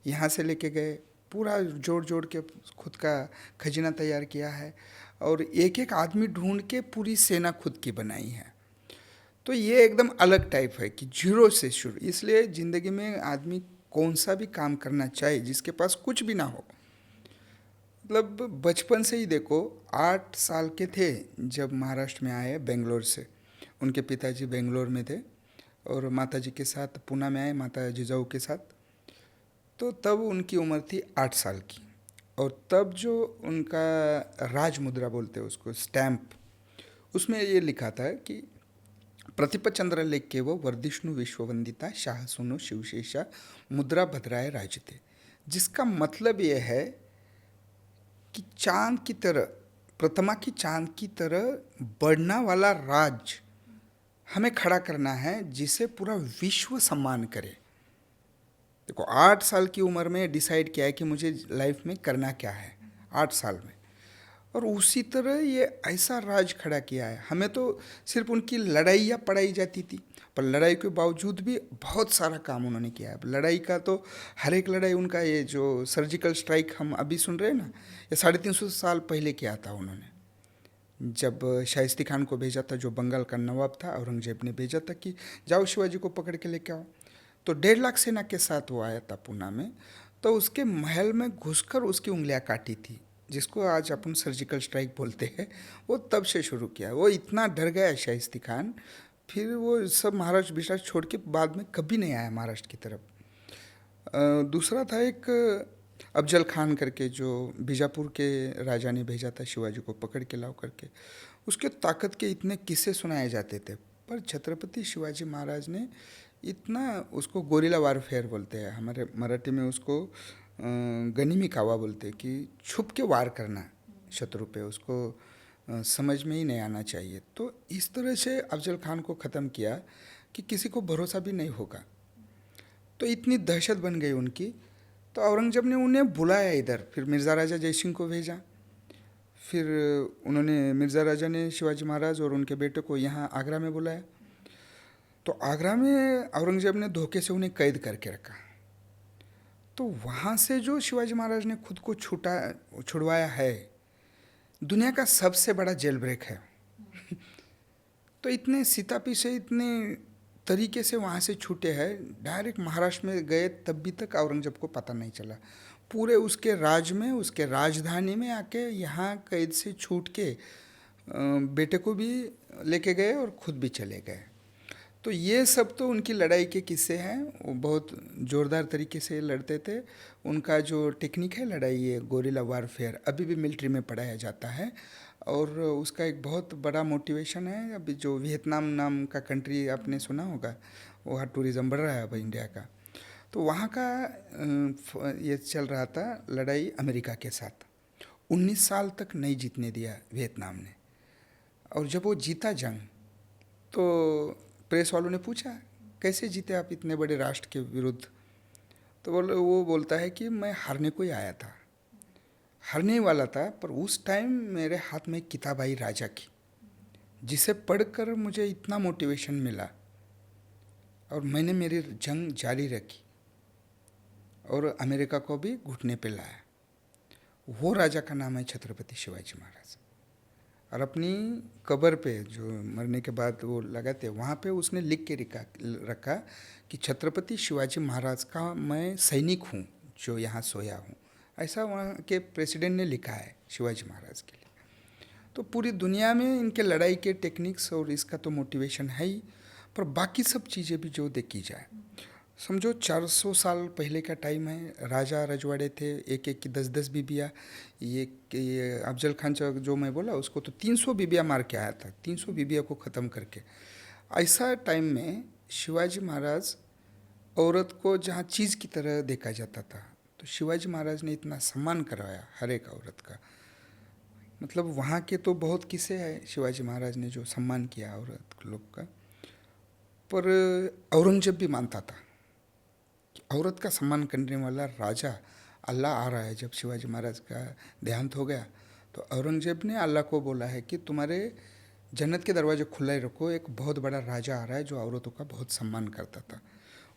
Speaker 2: यहाँ से लेके गए, पूरा जोड़ जोड़ के खुद का खजीना तैयार किया है, और एक एक आदमी ढूंढ के पूरी सेना खुद की बनाई है। तो ये एकदम अलग टाइप है कि जीरो से शुरू। इसलिए ज़िंदगी में आदमी कौन सा भी काम करना चाहे जिसके पास कुछ भी ना हो। मतलब बचपन से ही देखो, 8 साल के थे जब महाराष्ट्र में आए बेंगलोर से। उनके पिताजी बेंगलोर में थे और माताजी के साथ पूना में आए, माता जिजाऊ के साथ। तो तब उनकी उम्र थी 8 साल की, और तब जो उनका राज मुद्रा बोलते हैं उसको, स्टैम्प, उसमें ये लिखा था कि प्रतिपचंद्र लेख के वो वर्धिष्णु विश्ववंदिता शाह सुनो शिवशेषा मुद्रा भद्राय राजते, जिसका मतलब ये है कि चांद की तरह प्रथमा की चांद की तरह बढ़ना वाला राज हमें खड़ा करना है, जिसे पूरा विश्व सम्मान करे। देखो, 8 साल की उम्र में डिसाइड किया है कि मुझे लाइफ में करना क्या है, 8 साल में। और उसी तरह ये ऐसा राज खड़ा किया है। हमें तो सिर्फ उनकी लड़ाइयाँ पढ़ाई जाती थी, पर लड़ाई के बावजूद भी बहुत सारा काम उन्होंने किया है। लड़ाई का तो हर एक लड़ाई उनका, ये जो सर्जिकल स्ट्राइक हम अभी सुन रहे हैं ना, ये 350 साल पहले किया था उन्होंने। जब शाइस्ती खान को भेजा था, जो बंगाल का नवाब था, औरंगजेब ने भेजा था कि जाओ शिवाजी को पकड़ के लेके आओ। तो 1.5 लाख सेना के साथ वो आया था पूना में। तो उसके महल में घुसकर उसकी उंगलियां काटी थी, जिसको आज अपन सर्जिकल स्ट्राइक बोलते हैं। वो तब से शुरू किया। वो इतना डर गया शाइस्ती खान, फिर वो सब महाराष्ट्र बिराष्ट्र छोड़ के बाद में कभी नहीं आया महाराष्ट्र की तरफ। दूसरा था एक अफजल खान करके, जो बीजापुर के राजा ने भेजा था शिवाजी को पकड़ के लाओ करके। उसके ताकत के इतने किस्से सुनाए जाते थे, पर छत्रपति शिवाजी महाराज ने इतना, उसको गोरिल्ला वारफेयर बोलते हैं, हमारे मराठी में उसको गनिमी कावा बोलते हैं, कि छुप के वार करना शत्रु पे, उसको समझ में ही नहीं आना चाहिए। तो इस तरह से अफजल खान को ख़त्म किया कि किसी को भरोसा भी नहीं होगा। तो इतनी दहशत बन गई उनकी। तो औरंगजेब ने उन्हें बुलाया इधर, फिर मिर्ज़ा राजा जयसिंह को भेजा। फिर उन्होंने, मिर्ज़ा राजा ने शिवाजी महाराज और उनके बेटे को यहाँ आगरा में बुलाया। तो आगरा में औरंगजेब ने धोखे से उन्हें कैद करके रखा। तो वहाँ से जो शिवाजी महाराज ने खुद को छुड़वाया है, दुनिया का सबसे बड़ा जेल ब्रेक है। तो इतने सीतापी से, इतने तरीके से वहाँ से छूटे हैं, डायरेक्ट महाराष्ट्र में गए, तब भी तक औरंगजेब को पता नहीं चला। पूरे उसके राज में, उसके राजधानी में आके यहाँ कैद से छूट के बेटे को भी लेके गए और खुद भी चले गए। तो ये सब तो उनकी लड़ाई के किस्से हैं। वो बहुत ज़ोरदार तरीके से लड़ते थे। उनका जो टेक्निक है लड़ाई, ये गोरिल्ला वारफेयर, अभी भी मिलिट्री में पढ़ाया जाता है। और उसका एक बहुत बड़ा मोटिवेशन है। अभी जो वियतनाम नाम का कंट्री आपने सुना होगा, वहाँ टूरिज़्म बढ़ रहा है अब इंडिया का। तो वहाँ का ये चल रहा था लड़ाई अमेरिका के साथ। 19 साल तक नहीं जीतने दिया वियतनाम ने। और जब वो जीता जंग, तो प्रेस वालों ने पूछा, कैसे जीते आप इतने बड़े राष्ट्र के विरुद्ध? तो वो बोलता है कि मैं हारने को ही आया था, हारने वाला था। पर उस टाइम मेरे हाथ में एक किताब आई राजा की, जिसे पढ़कर मुझे इतना मोटिवेशन मिला और मैंने मेरी जंग जारी रखी और अमेरिका को भी घुटने पे लाया। वो राजा का नाम है छत्रपति शिवाजी महाराज। और अपनी कब्र पे, जो मरने के बाद वो लगाते, वहाँ पे उसने लिख के रखा कि छत्रपति शिवाजी महाराज का मैं सैनिक हूँ जो यहाँ सोया हूँ। ऐसा वहाँ के प्रेसिडेंट ने लिखा है शिवाजी महाराज के लिए। तो पूरी दुनिया में इनके लड़ाई के टेक्निक्स और इसका तो मोटिवेशन है ही, पर बाकी सब चीज़ें भी जो देखी जाए, समझो 400 साल पहले का टाइम है। राजा रजवाड़े थे, एक एक की 10-10 बीबियाँ। ये अफजल खान जो मैं बोला, उसको तो 300 बीबियाँ मार के आया था, 300 बीबियाँ को ख़त्म करके। ऐसा टाइम में शिवाजी महाराज, औरत को जहाँ चीज़ की तरह देखा जाता था, तो शिवाजी महाराज ने इतना सम्मान करवाया हर एक औरत का। मतलब वहाँ के तो बहुत किस्से हैं शिवाजी महाराज ने जो सम्मान किया औरत लोग का। पर औरंगजेब भी मानता था कि औरत का सम्मान करने वाला राजा अल्लाह आ रहा है। जब शिवाजी महाराज का देहांत हो गया, तो औरंगजेब ने अल्लाह को बोला है कि तुम्हारे जन्नत के दरवाजे खुले रखो, एक बहुत बड़ा राजा आ रहा है जो औरतों का बहुत सम्मान करता था।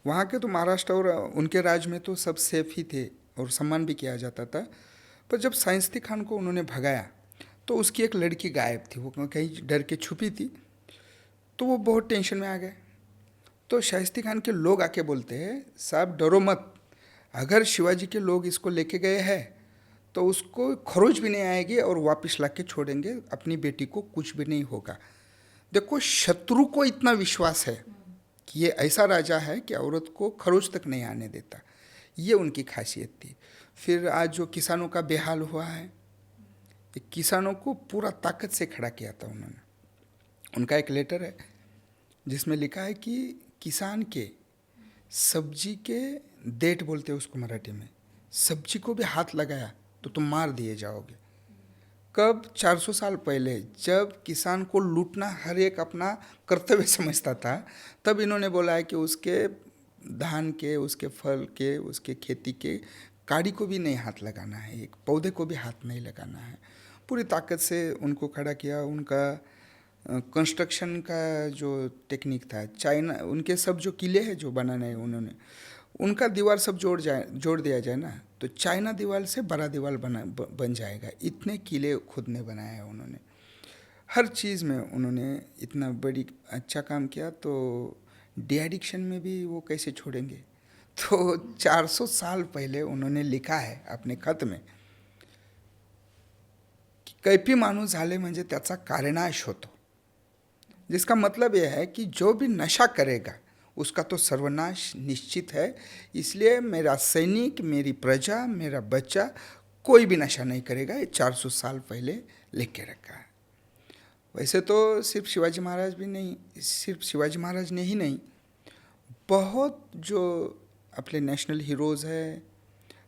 Speaker 2: वहाँ के तो महाराष्ट्र और उनके राज में तो सब सेफ ही थे और सम्मान भी किया जाता था। पर जब शाइस्ती खान को उन्होंने भगाया, तो उसकी एक लड़की गायब थी, वो कहीं डर के छुपी थी। तो वो बहुत टेंशन में आ गए। तो शाइस्ती खान के लोग आके बोलते हैं, साहब डरो मत, अगर शिवाजी के लोग इसको लेके गए हैं तो उसको खरोच भी नहीं आएगी और वापस ला के छोड़ेंगे, अपनी बेटी को कुछ भी नहीं होगा। देखो, शत्रु को इतना विश्वास है कि ये ऐसा राजा है कि औरत को खरोच तक नहीं आने देता। ये उनकी खासियत थी। फिर आज जो किसानों का बेहाल हुआ है, किसानों को पूरा ताकत से खड़ा किया था उन्होंने। उनका एक लेटर है जिसमें लिखा है कि किसान के सब्जी के देठ बोलते हैं उसको मराठी में, सब्जी को भी हाथ लगाया तो तुम मार दिए जाओगे। कब? 400 साल पहले, जब किसान को लूटना हर एक अपना कर्तव्य समझता था, तब इन्होंने बोला है कि उसके धान के, उसके फल के, उसके खेती के काड़ी को भी नहीं हाथ लगाना है, एक पौधे को भी हाथ नहीं लगाना है। पूरी ताकत से उनको खड़ा किया। उनका कंस्ट्रक्शन का जो टेक्निक था, चाइना, उनके सब जो किले हैं जो बनाने हैं उन्होंने, उनका दीवार सब जोड़ दिया जाए ना, तो चाइना दीवार से बड़ा दीवार बन जाएगा। इतने किले खुद ने बनाए हैं उन्होंने। हर चीज़ में उन्होंने इतना बड़ी अच्छा काम किया, तो डी एडिक्शन में भी वो कैसे छोड़ेंगे। तो 400 साल पहले उन्होंने लिखा है अपने खत में की कैफी माणूस झाले म्हणजे त्याचा कार्यनाश होतो, जिसका मतलब यह है कि जो भी नशा करेगा उसका तो सर्वनाश निश्चित है। इसलिए मेरा सैनिक, मेरी प्रजा, मेरा बच्चा कोई भी नशा नहीं करेगा। ये 400 साल पहले लिख के रखा है। वैसे तो सिर्फ शिवाजी महाराज भी नहीं, सिर्फ शिवाजी महाराज ने ही नहीं, बहुत जो अपने नेशनल हीरोज़ है,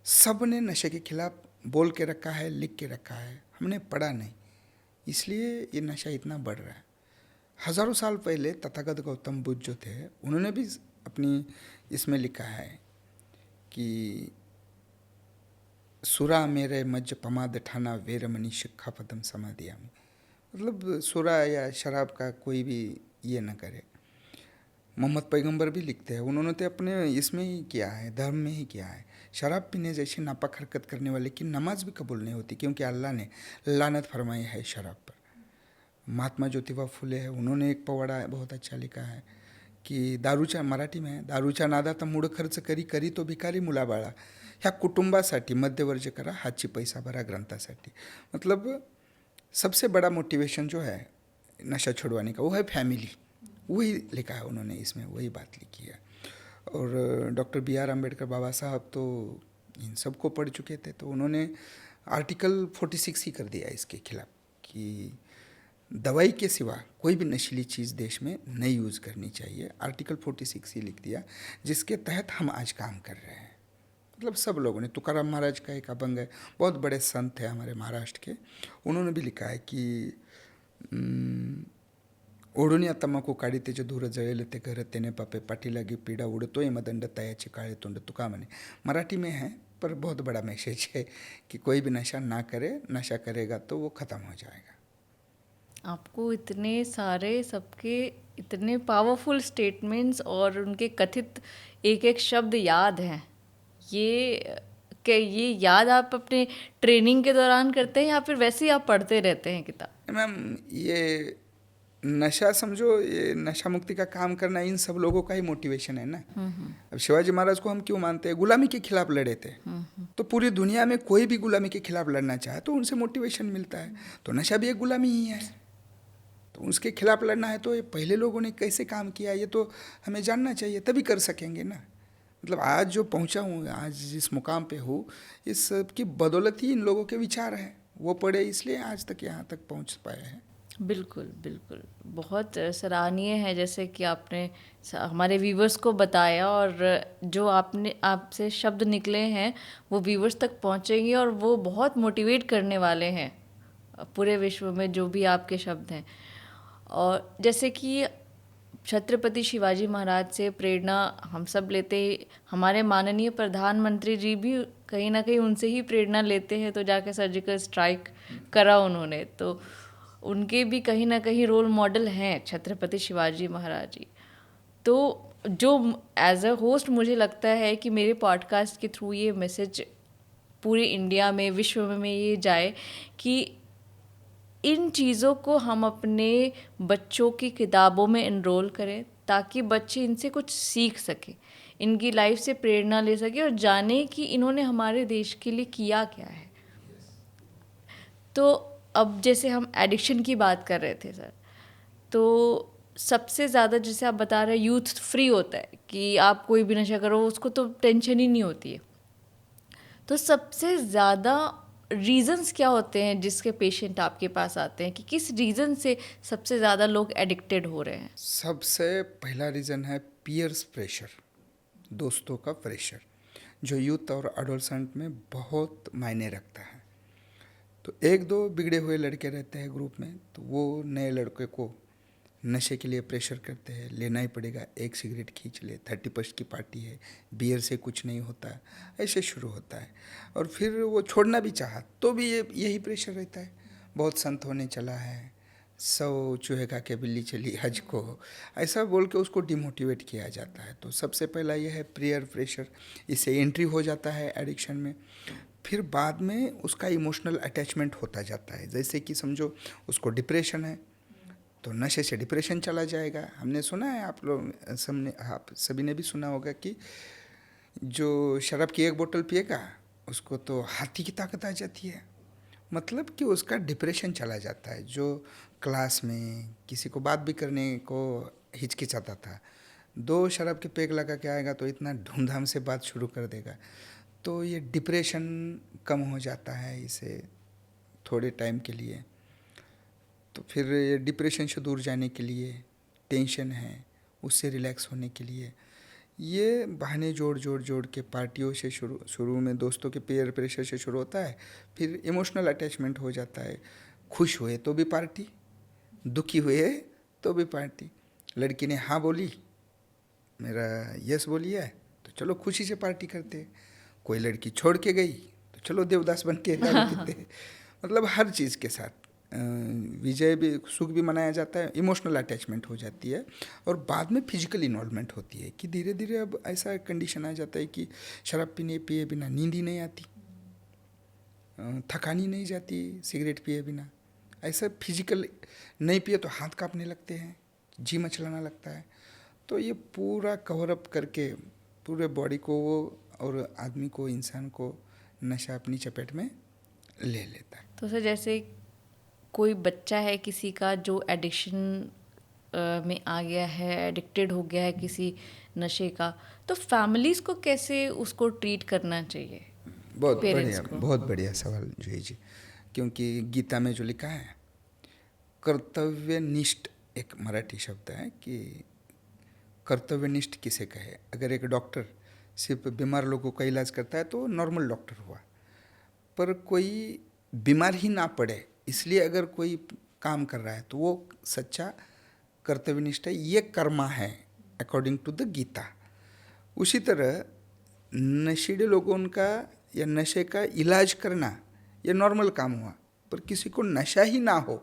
Speaker 2: सब ने नशे के खिलाफ बोल के रखा है, लिख के रखा है। हमने पढ़ा नहीं, इसलिए ये नशा इतना बढ़ रहा है। हज़ारों साल पहले तथागत गौतम बुद्ध जो थे, उन्होंने भी अपनी इसमें लिखा है कि सुरा मेरे मज्ज पमाद ठाना वेरमणि शिक्षा पदम समाधिया में, मतलब सुरा या शराब का कोई भी ये न करे। मोहम्मद पैगंबर भी लिखते हैं, उन्होंने तो अपने इसमें ही किया है, धर्म में ही किया है। शराब पीने जैसी नापाक हरकत करने वाले की नमाज भी कबूल नहीं होती, क्योंकि अल्लाह ने लानत फरमाई है शराब पर। महात्मा ज्योतिबा फुले है, उन्होंने एक पवाड़ा बहुत अच्छा लिखा है की दारूच्या, मराठी में है, दारूच्या नादात मूळ खर्च करी करी तो भिकारी मुलाबाळा, ह्या कुटुंबासाठी मध्यवर्ज करा हातची पैसा भरा ग्रंथासाठी। मतलब सबसे बड़ा मोटिवेशन जो है नशा छुड़वाने का वो है फैमिली। वही लिखा है उन्होंने इसमें, वही बात लिखी है। और डॉक्टर बी.आर. अम्बेडकर बाबा साहब तो इन सब को पढ़ चुके थे, तो उन्होंने आर्टिकल 46 ही कर दिया इसके खिलाफ कि दवाई के सिवा कोई भी नशीली चीज़ देश में नहीं यूज़ करनी चाहिए। आर्टिकल 46 ही लिख दिया, जिसके तहत हम आज काम कर रहे हैं। मतलब सब लोगों ने, तुकाराम महाराज का एक अभंग है, बहुत बड़े संत हैं हमारे महाराष्ट्र के, उन्होंने भी लिखा है कि ओढुनिया तमाकू काढी त्याचे धूर जळेल ते घर तेने पापे पाठी लागी पीड़ा उडतोय मदंड तयाचे काळे तोंड तुका म्हणे। मराठी में है, पर बहुत बड़ा मैसेज है कि कोई भी नशा ना करे, नशा करेगा तो वो ख़त्म हो जाएगा।
Speaker 1: आपको इतने सारे सबके इतने पावरफुल स्टेटमेंट्स और उनके कथित एक एक शब्द याद हैं। ये याद आप अपने ट्रेनिंग के दौरान करते हैं या फिर वैसे ही आप पढ़ते रहते हैं किताब?
Speaker 2: मैम, ये नशा समझो, ये नशा मुक्ति का काम करना इन सब लोगों का ही मोटिवेशन है ना। अब शिवाजी महाराज को हम क्यों मानते हैं? गुलामी के खिलाफ लड़े थे, तो पूरी दुनिया में कोई भी गुलामी के खिलाफ लड़ना चाहे तो उनसे मोटिवेशन मिलता है। तो नशा भी एक गुलामी ही है, तो उसके खिलाफ लड़ना है तो ये पहले लोगों ने कैसे काम किया ये तो हमें जानना चाहिए, तभी कर सकेंगे ना। मतलब आज जो पहुंचा हूँ, आज जिस मुकाम पे हूँ, इस सब की बदौलत ही इन लोगों के विचार हैं। वो पढ़े इसलिए आज तक यहाँ तक पहुँच पाए हैं।
Speaker 1: बिल्कुल बिल्कुल, बहुत सराहनीय है जैसे कि आपने हमारे व्यूवर्स को बताया, और जो आपसे शब्द निकले हैं वो व्यूवर्स तक पहुंचेंगे और वो बहुत मोटिवेट करने वाले हैं पूरे विश्व में, जो भी आपके शब्द हैं। और जैसे कि छत्रपति शिवाजी महाराज से प्रेरणा हम सब लेते, हमारे माननीय प्रधानमंत्री जी भी कहीं ना कहीं उनसे ही प्रेरणा लेते हैं, तो जाके सर्जिकल स्ट्राइक करा उन्होंने, तो उनके भी कहीं ना कहीं रोल मॉडल हैं छत्रपति शिवाजी महाराज जी। तो जो एज अ होस्ट मुझे लगता है कि मेरे पॉडकास्ट के थ्रू ये मैसेज पूरे इंडिया में, विश्व में ये जाए कि इन चीज़ों को हम अपने बच्चों की किताबों में इनरोल करें, ताकि बच्चे इनसे कुछ सीख सकें, इनकी लाइफ से प्रेरणा ले सके और जाने कि इन्होंने हमारे देश के लिए किया क्या है। तो अब जैसे हम एडिक्शन की बात कर रहे थे सर, तो सबसे ज़्यादा जैसे आप बता रहे हैं यूथ फ्री होता है कि आप कोई भी नशा करो उसको तो टेंशन ही नहीं होती है, तो सबसे ज़्यादा रीज़न्स क्या होते हैं जिसके पेशेंट आपके पास आते हैं कि किस रीज़न से सबसे ज़्यादा लोग एडिक्टेड हो रहे हैं?
Speaker 2: सबसे पहला रीज़न है पीयर्स प्रेशर, दोस्तों का प्रेशर, जो यूथ और एडोलसेंट में बहुत मायने रखता है। तो एक दो बिगड़े हुए लड़के रहते हैं ग्रुप में, तो वो नए लड़के को नशे के लिए प्रेशर करते हैं, लेना ही पड़ेगा, एक सिगरेट खींच ले, 31st की पार्टी है, बियर से कुछ नहीं होता, ऐसे शुरू होता है। और फिर वो छोड़ना भी चाहा तो भी यही प्रेशर रहता है, बहुत संत होने चला है, 100 चूहे खा के बिल्ली चली हज को, ऐसा बोल के उसको डिमोटिवेट किया जाता है। तो सबसे पहला यह है प्रेयर प्रेशर, इससे एंट्री हो जाता है एडिक्शन में। फिर बाद में उसका इमोशनल अटैचमेंट होता जाता है, जैसे कि समझो उसको डिप्रेशन है तो नशे से डिप्रेशन चला जाएगा। हमने सुना है, आप लोग सबने, आप सभी ने भी सुना होगा कि जो शराब की एक बोतल पिएगा उसको तो हाथी की ताकत आ जाती है, मतलब कि उसका डिप्रेशन चला जाता है। जो क्लास में किसी को बात भी करने को हिचकिचाता था, 2 शराब के पेग लगा के आएगा तो इतना धूमधाम से बात शुरू कर देगा। तो ये डिप्रेशन कम हो जाता है इसे थोड़े टाइम के लिए। तो फिर ये डिप्रेशन से दूर जाने के लिए, टेंशन है उससे रिलैक्स होने के लिए, ये बहाने जोड़ के पार्टियों से शुरू में दोस्तों के पेयर प्रेशर से शुरू होता है, फिर इमोशनल अटैचमेंट हो जाता है। खुश हुए तो भी पार्टी, दुखी हुए तो भी पार्टी। लड़की ने हाँ बोली, मेरा यस बोली है, तो चलो खुशी से पार्टी करते हैं। कोई लड़की छोड़ के गई तो चलो देवदास बन के दारू पीते हैं। मतलब हर चीज़ के साथ विजय भी, सुख भी मनाया जाता है, इमोशनल अटैचमेंट हो जाती है। और बाद में फिजिकल इन्वॉल्वमेंट होती है कि धीरे धीरे अब ऐसा कंडीशन आ जाता है कि शराब पिए बिना नींद ही नहीं आती, थकानी नहीं जाती सिगरेट पिए बिना। ऐसा फिजिकल नहीं पिए तो हाथ कांपने लगते हैं, जी मचलाना लगता है। तो ये पूरा कवर अप करके पूरे बॉडी को वो और आदमी को, इंसान को नशा अपनी चपेट में ले लेता है।
Speaker 1: तो सर जैसे कोई बच्चा है किसी का जो एडिक्शन में आ गया है, एडिक्टेड हो गया है किसी नशे का, तो फैमिलीज़ को कैसे उसको ट्रीट करना चाहिए? पेरेंट्स को।
Speaker 2: बहुत बढ़िया सवाल जय जी। क्योंकि गीता में जो लिखा है कर्तव्यनिष्ठ, एक मराठी शब्द है कि कर्तव्यनिष्ठ किसे कहे। अगर एक डॉक्टर सिर्फ बीमार लोगों का इलाज करता है तो नॉर्मल डॉक्टर हुआ, पर कोई बीमार ही ना पड़े इसलिए अगर कोई काम कर रहा है तो वो सच्चा कर्तव्यनिष्ठ है, ये कर्मा है अकॉर्डिंग टू द गीता। उसी तरह नशेड़ी लोगों का या नशे का इलाज करना ये नॉर्मल काम हुआ, पर किसी को नशा ही ना हो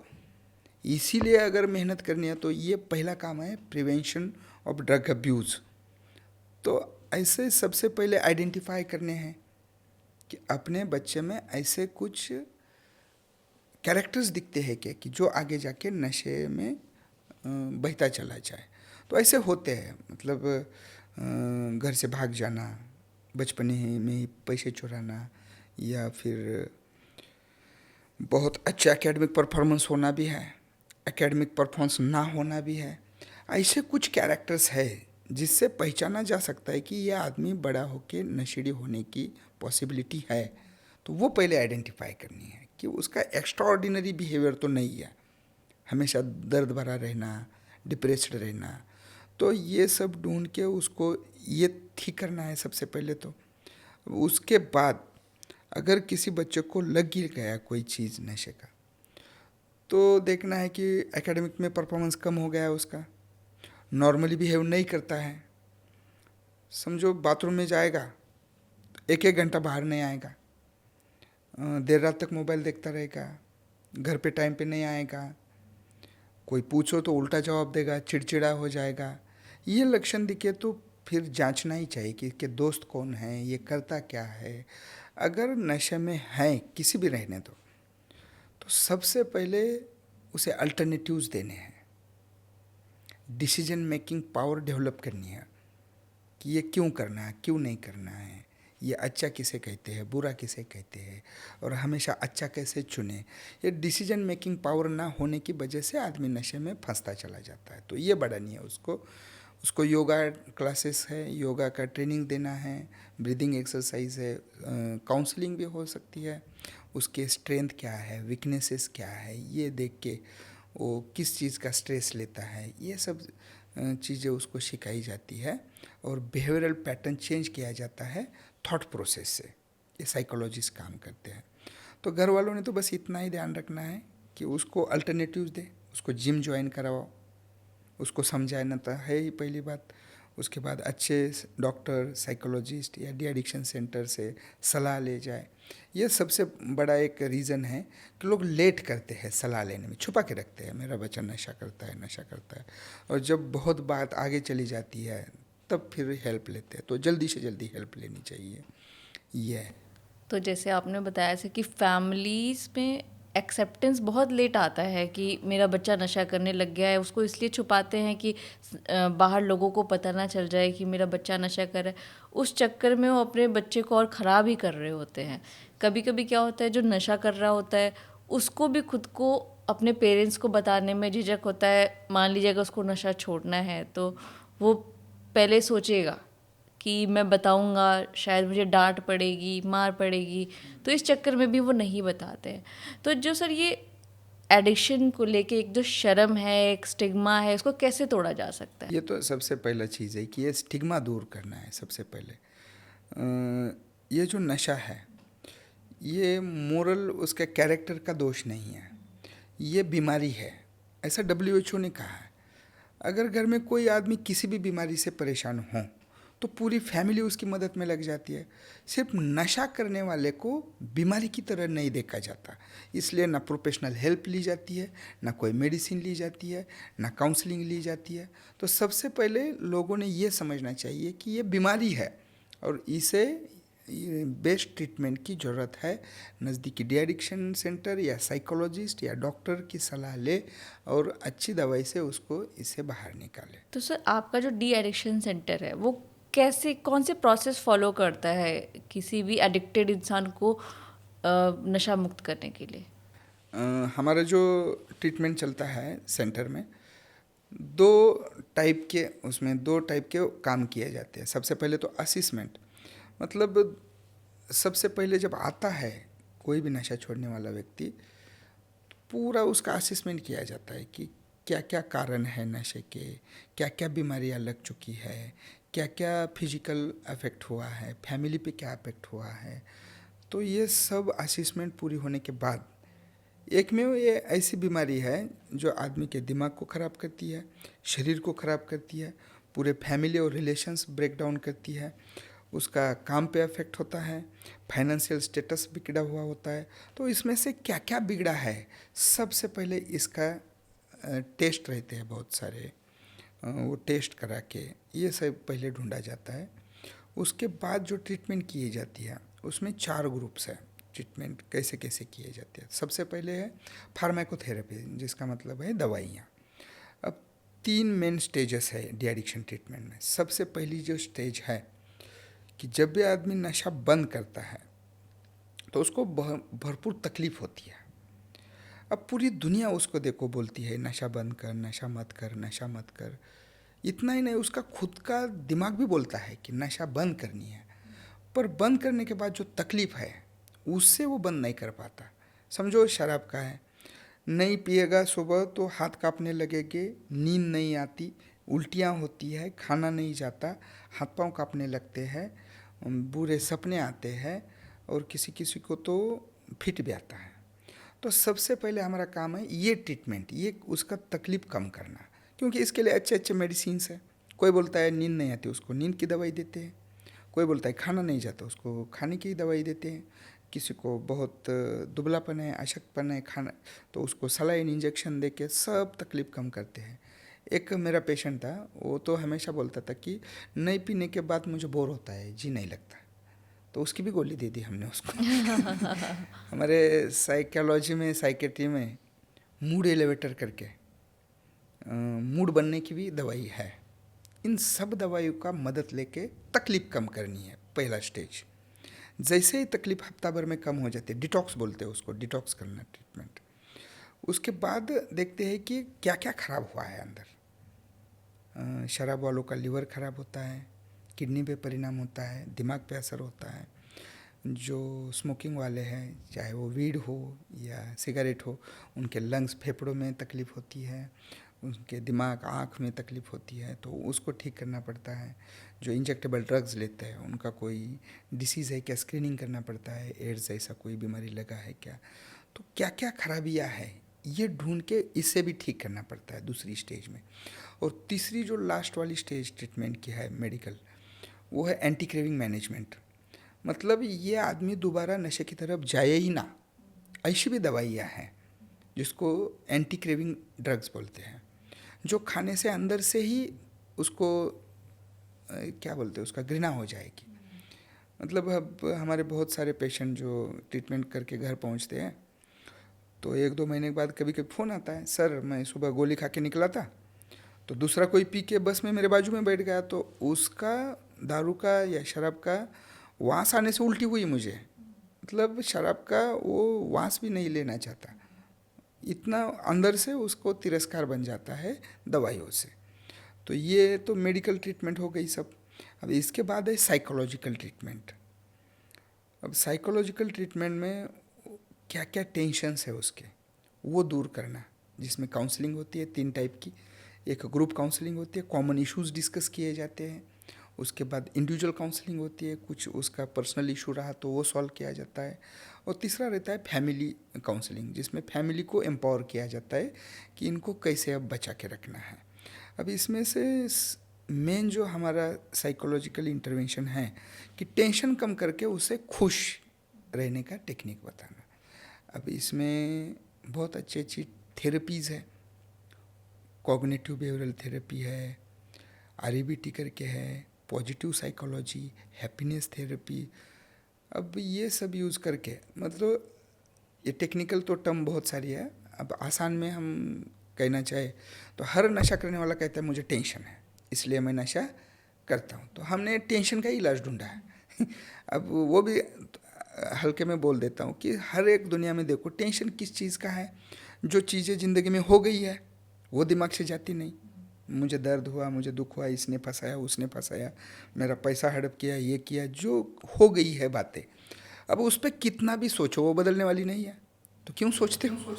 Speaker 2: इसीलिए अगर मेहनत करनी है तो ये पहला काम है, प्रिवेंशन ऑफ ड्रग अब्यूज़। तो ऐसे सबसे पहले आइडेंटिफाई करने हैं कि अपने बच्चे में ऐसे कुछ कैरेक्टर्स दिखते हैं कि जो आगे जाके नशे में बहता चला जाए। तो ऐसे होते हैं, मतलब घर से भाग जाना, बचपन में ही पैसे चुराना, या फिर बहुत अच्छा एकेडमिक परफॉर्मेंस होना भी है, एकेडमिक परफॉर्मेंस ना होना भी है। ऐसे कुछ कैरेक्टर्स है जिससे पहचाना जा सकता है कि यह आदमी बड़ा होकर नशेड़ी होने की पॉसिबिलिटी है। तो वो पहले आइडेंटिफाई करनी है कि उसका एक्स्ट्रा ऑर्डिनरी बिहेवियर तो नहीं है, हमेशा दर्द भरा रहना, डिप्रेस्ड रहना। तो ये सब ढूंढ के उसको ये ठीक करना है सबसे पहले। तो उसके बाद अगर किसी बच्चे को लग ही गया कोई चीज़ नशे का, तो देखना है कि एकेडमिक में परफॉर्मेंस कम हो गया है उसका, नॉर्मली बिहेव नहीं करता है। समझो बाथरूम में जाएगा तो 1-1 घंटा बाहर नहीं आएगा, देर रात तक मोबाइल देखता रहेगा, घर पे टाइम पे नहीं आएगा, कोई पूछो तो उल्टा जवाब देगा, चिड़चिड़ा हो जाएगा। ये लक्षण दिखे तो फिर जांचना ही चाहिए कि दोस्त कौन है, ये करता क्या है। अगर नशे में है किसी भी रहने तो सबसे पहले उसे अल्टरनेटिव्स देने हैं, डिसीजन मेकिंग पावर डेवलप करनी है कि ये क्यों करना है, क्यों नहीं करना है, ये अच्छा किसे कहते हैं, बुरा किसे कहते हैं, और हमेशा अच्छा कैसे चुने। ये डिसीजन मेकिंग पावर ना होने की वजह से आदमी नशे में फंसता चला जाता है। तो ये बढ़ानी है उसको योगा क्लासेस है, योगा का ट्रेनिंग देना है, ब्रीदिंग एक्सरसाइज है, काउंसलिंग भी हो सकती है। उसके स्ट्रेंथ क्या है, वीकनेसेस क्या है, ये देख के वो किस चीज़ का स्ट्रेस लेता है, ये सब चीज़ें उसको सिखाई जाती है। और बिहेवियरल पैटर्न चेंज किया जाता है थॉट प्रोसेस से, ये साइकोलॉजिस्ट काम करते हैं। तो घर वालों ने तो बस इतना ही ध्यान रखना है कि उसको अल्टरनेटिव्स दे, उसको जिम ज्वाइन करवाओ, उसको समझाना तो है ही पहली बात। उसके बाद अच्छे डॉक्टर, साइकोलॉजिस्ट या डी एडिक्शन सेंटर से सलाह ले जाए। ये सबसे बड़ा एक रीज़न है कि लोग लेट करते हैं सलाह लेने में, छुपा के रखते हैं मेरा बच्चा नशा करता है, नशा करता है, और जब बहुत बात आगे चली जाती है तब फिर हेल्प लेते हैं। तो जल्दी से जल्दी हेल्प लेनी चाहिए। ये है।
Speaker 1: तो जैसे आपने बताया से कि फैमिलीज़ में एक्सेप्टेंस बहुत लेट आता है कि मेरा बच्चा नशा करने लग गया है, उसको इसलिए छुपाते हैं कि बाहर लोगों को पता ना चल जाए कि मेरा बच्चा नशा कर रहा है। उस चक्कर में वो अपने बच्चे को और ख़राब ही कर रहे होते हैं। कभी कभी क्या होता है, जो नशा कर रहा होता है उसको भी खुद को अपने पेरेंट्स को बताने में झिझक होता है। मान लीजिए अगर उसको नशा छोड़ना है तो वो पहले सोचेगा कि मैं बताऊंगा शायद मुझे डांट पड़ेगी, मार पड़ेगी, तो इस चक्कर में भी वो नहीं बताते हैं। तो जो सर ये एडिक्शन को लेके एक जो शर्म है, एक स्टिग्मा है, उसको कैसे तोड़ा जा सकता है?
Speaker 2: ये तो सबसे पहला चीज़ है कि ये स्टिग्मा दूर करना है सबसे पहले। ये जो नशा है ये मोरल उसके कैरेक्टर का दोष नहीं है, ये बीमारी है, ऐसा WHO ने कहा है। अगर घर में कोई आदमी किसी भी बीमारी से परेशान हो तो पूरी फैमिली उसकी मदद में लग जाती है। सिर्फ नशा करने वाले को बीमारी की तरह नहीं देखा जाता, इसलिए ना प्रोफेशनल हेल्प ली जाती है, ना कोई मेडिसिन ली जाती है, ना काउंसलिंग ली जाती है। तो सबसे पहले लोगों ने ये समझना चाहिए कि ये बीमारी है और इसे बेस्ट ट्रीटमेंट की ज़रूरत है। नज़दीकी डी एडिक्शन सेंटर या साइकोलॉजिस्ट या डॉक्टर की सलाह ले और अच्छी दवाई से उसको इससे बाहर निकाले।
Speaker 1: तो सर आपका जो डी एडिक्शन सेंटर है वो कैसे, कौन से प्रोसेस फॉलो करता है किसी भी एडिक्टेड इंसान को नशा मुक्त करने के लिए?
Speaker 2: हमारा जो ट्रीटमेंट चलता है सेंटर में दो टाइप के काम किए जाते हैं। सबसे पहले तो असिस्मेंट, मतलब सबसे पहले जब आता है कोई भी नशा छोड़ने वाला व्यक्ति, पूरा उसका असेसमेंट किया जाता है कि क्या क्या कारण है नशे के, क्या क्या बीमारियां लग चुकी है, क्या क्या फिजिकल अफेक्ट हुआ है, फैमिली पे क्या अफेक्ट हुआ है। तो ये सब असेसमेंट पूरी होने के बाद एक में ये ऐसी बीमारी है जो आदमी के दिमाग को ख़राब करती है, शरीर को ख़राब करती है, पूरे फैमिली और रिलेशंस ब्रेक डाउन करती है, उसका काम पे अफेक्ट होता है, फाइनेंशियल स्टेटस बिगड़ा हुआ होता है। तो इसमें से क्या क्या बिगड़ा है, सबसे पहले इसका टेस्ट रहते हैं बहुत सारे, वो टेस्ट करा के ये सब पहले ढूंढा जाता है। उसके बाद जो ट्रीटमेंट की जाती है उसमें 4 ग्रुप्स है। ट्रीटमेंट कैसे कैसे किए जाते हैं, सबसे पहले है फार्माकोथेरेपी, जिसका मतलब है दवाइयाँ। अब 3 मेन स्टेजेस है डी एडिक्शन ट्रीटमेंट में। सबसे पहली जो स्टेज है कि जब भी आदमी नशा बंद करता है तो उसको भरपूर तकलीफ होती है। अब पूरी दुनिया उसको देखो बोलती है नशा बंद कर, नशा मत कर, नशा मत कर। इतना ही नहीं, उसका खुद का दिमाग भी बोलता है कि नशा बंद करनी है, पर बंद करने के बाद जो तकलीफ है उससे वो बंद नहीं कर पाता। समझो शराब का है, नहीं पिएगा सुबह तो हाथ कांपने लगेंगे, नींद नहीं आती, उल्टियाँ होती है, खाना नहीं जाता, हाथ पांव कांपने लगते हैं, बुरे सपने आते हैं और किसी किसी को तो फिट भी आता है। तो सबसे पहले हमारा काम है ये ट्रीटमेंट, ये उसका तकलीफ कम करना, क्योंकि इसके लिए अच्छे अच्छे मेडिसिन्स है। कोई बोलता है नींद नहीं आती, उसको नींद की दवाई देते हैं। कोई बोलता है खाना नहीं जाता, उसको खाने की दवाई देते हैं। किसी को बहुत दुबलापन है, अशक्तपन है, खाना तो उसको सलाइन इंजेक्शन दे के सब तकलीफ कम करते हैं। एक मेरा पेशेंट था, वो तो हमेशा बोलता था कि नहीं पीने के बाद मुझे बोर होता है, जी नहीं लगता, तो उसकी भी गोली दे दी हमने उसको। हमारे साइकोलॉजी में, साइकेट्री में मूड एलिवेटर करके मूड बनने की भी दवाई है। इन सब दवाइयों का मदद लेके तकलीफ कम करनी है, पहला स्टेज। जैसे ही तकलीफ हफ्ता भर में कम हो जाती है, डिटॉक्स बोलते हैं उसको, डिटॉक्स करना ट्रीटमेंट। उसके बाद देखते हैं कि क्या क्या खराब हुआ है अंदर। शराब वालों का लिवर खराब होता है, किडनी पे परिणाम होता है, दिमाग पे असर होता है। जो स्मोकिंग वाले हैं, चाहे वो वीड हो या सिगरेट हो, उनके लंग्स, फेफड़ों में तकलीफ़ होती है, उनके दिमाग आँख में तकलीफ़ होती है तो उसको ठीक करना पड़ता है। जो इंजेक्टेबल ड्रग्स लेते हैं उनका कोई डिसीज़ है क्या, स्क्रीनिंग करना पड़ता है, एड्स जैसा कोई बीमारी लगा है क्या, तो क्या क्या खराबियाँ है ये ढूंढ के इससे भी ठीक करना पड़ता है दूसरी स्टेज में। और तीसरी जो लास्ट वाली स्टेज ट्रीटमेंट की है मेडिकल, वो है एंटी क्रेविंग मैनेजमेंट। मतलब ये आदमी दोबारा नशे की तरफ जाए ही ना, ऐसी भी दवाइयाँ हैं जिसको एंटी क्रेविंग ड्रग्स बोलते हैं, जो खाने से अंदर से ही उसको क्या बोलते हैं, उसका घृणा हो जाएगी। मतलब अब हमारे बहुत सारे पेशेंट जो ट्रीटमेंट करके घर पहुंचते हैं तो 1-2 महीने के बाद कभी कभी फ़ोन आता है, सर मैं सुबह गोली खा के निकला था तो दूसरा कोई पी के बस में मेरे बाजू में बैठ गया तो उसका दारू का या शराब का वास आने से उल्टी हुई मुझे। मतलब शराब का वो वास भी नहीं लेना चाहता, इतना अंदर से उसको तिरस्कार बन जाता है दवाइयों से। तो ये तो मेडिकल ट्रीटमेंट हो गई सब। अब इसके बाद है साइकोलॉजिकल ट्रीटमेंट। अब साइकोलॉजिकल ट्रीटमेंट में क्या क्या टेंशन्स है उसके वो दूर करना, जिसमें काउंसलिंग होती है 3 टाइप की। एक ग्रुप काउंसलिंग होती है, कॉमन इश्यूज डिस्कस किए जाते हैं। उसके बाद इंडिविजुअल काउंसलिंग होती है, कुछ उसका पर्सनल इशू रहा तो वो सॉल्व किया जाता है। और तीसरा रहता है फैमिली काउंसलिंग, जिसमें फैमिली को एम्पावर किया जाता है कि इनको कैसे अब बचा के रखना है। अब इसमें से मेन जो हमारा साइकोलॉजिकल इंटरवेंशन है कि टेंशन कम करके उसे खुश रहने का टेक्निक बताना। अब इसमें बहुत अच्छी थेरेपीज़ है, कॉग्निटिव बिहेवियरल थेरेपी है, आरईबीटी करके है, पॉजिटिव साइकोलॉजी, हैप्पीनेस थेरेपी। अब ये सब यूज़ करके, मतलब ये टेक्निकल तो टर्म बहुत सारी है, अब आसान में हम कहना चाहे तो हर नशा करने वाला कहता है मुझे टेंशन है इसलिए मैं नशा करता हूँ, तो हमने टेंशन का इलाज ढूंढा है। अब वो भी हल्के में बोल देता हूँ कि हर एक दुनिया में देखो टेंशन किस चीज़ का है, जो चीज़ें ज़िंदगी में हो गई है वो दिमाग से जाती नहीं। मुझे दर्द हुआ, मुझे दुख हुआ, इसने फंसाया, उसने फंसाया, मेरा पैसा हड़प किया, ये किया, जो हो गई है बातें, अब उस पर कितना भी सोचो वो बदलने वाली नहीं है। तो क्यों सोचते हो?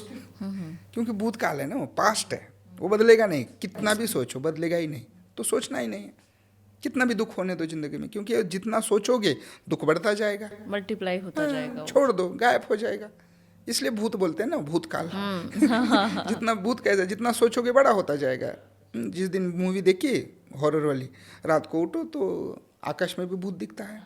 Speaker 2: क्योंकि भूतकाल है ना, वो पास्ट है, वो बदलेगा नहीं। कितना भी सोचो बदलेगा ही नहीं, तो सोचना ही नहीं है। कितना भी दुख होने दो जिंदगी में, क्योंकि जितना सोचोगे दुख बढ़ता जाएगा,
Speaker 1: मल्टीप्लाई होता जाएगा वो।
Speaker 2: छोड़ दो, गायब हो जाएगा। इसलिए भूत बोलते हैं ना, भूतकाल। जितना भूत कैसा, जितना सोचोगे बड़ा होता जाएगा। जिस दिन मूवी देखी हॉरर वाली, रात को उठो तो आकाश में भी भूत दिखता है,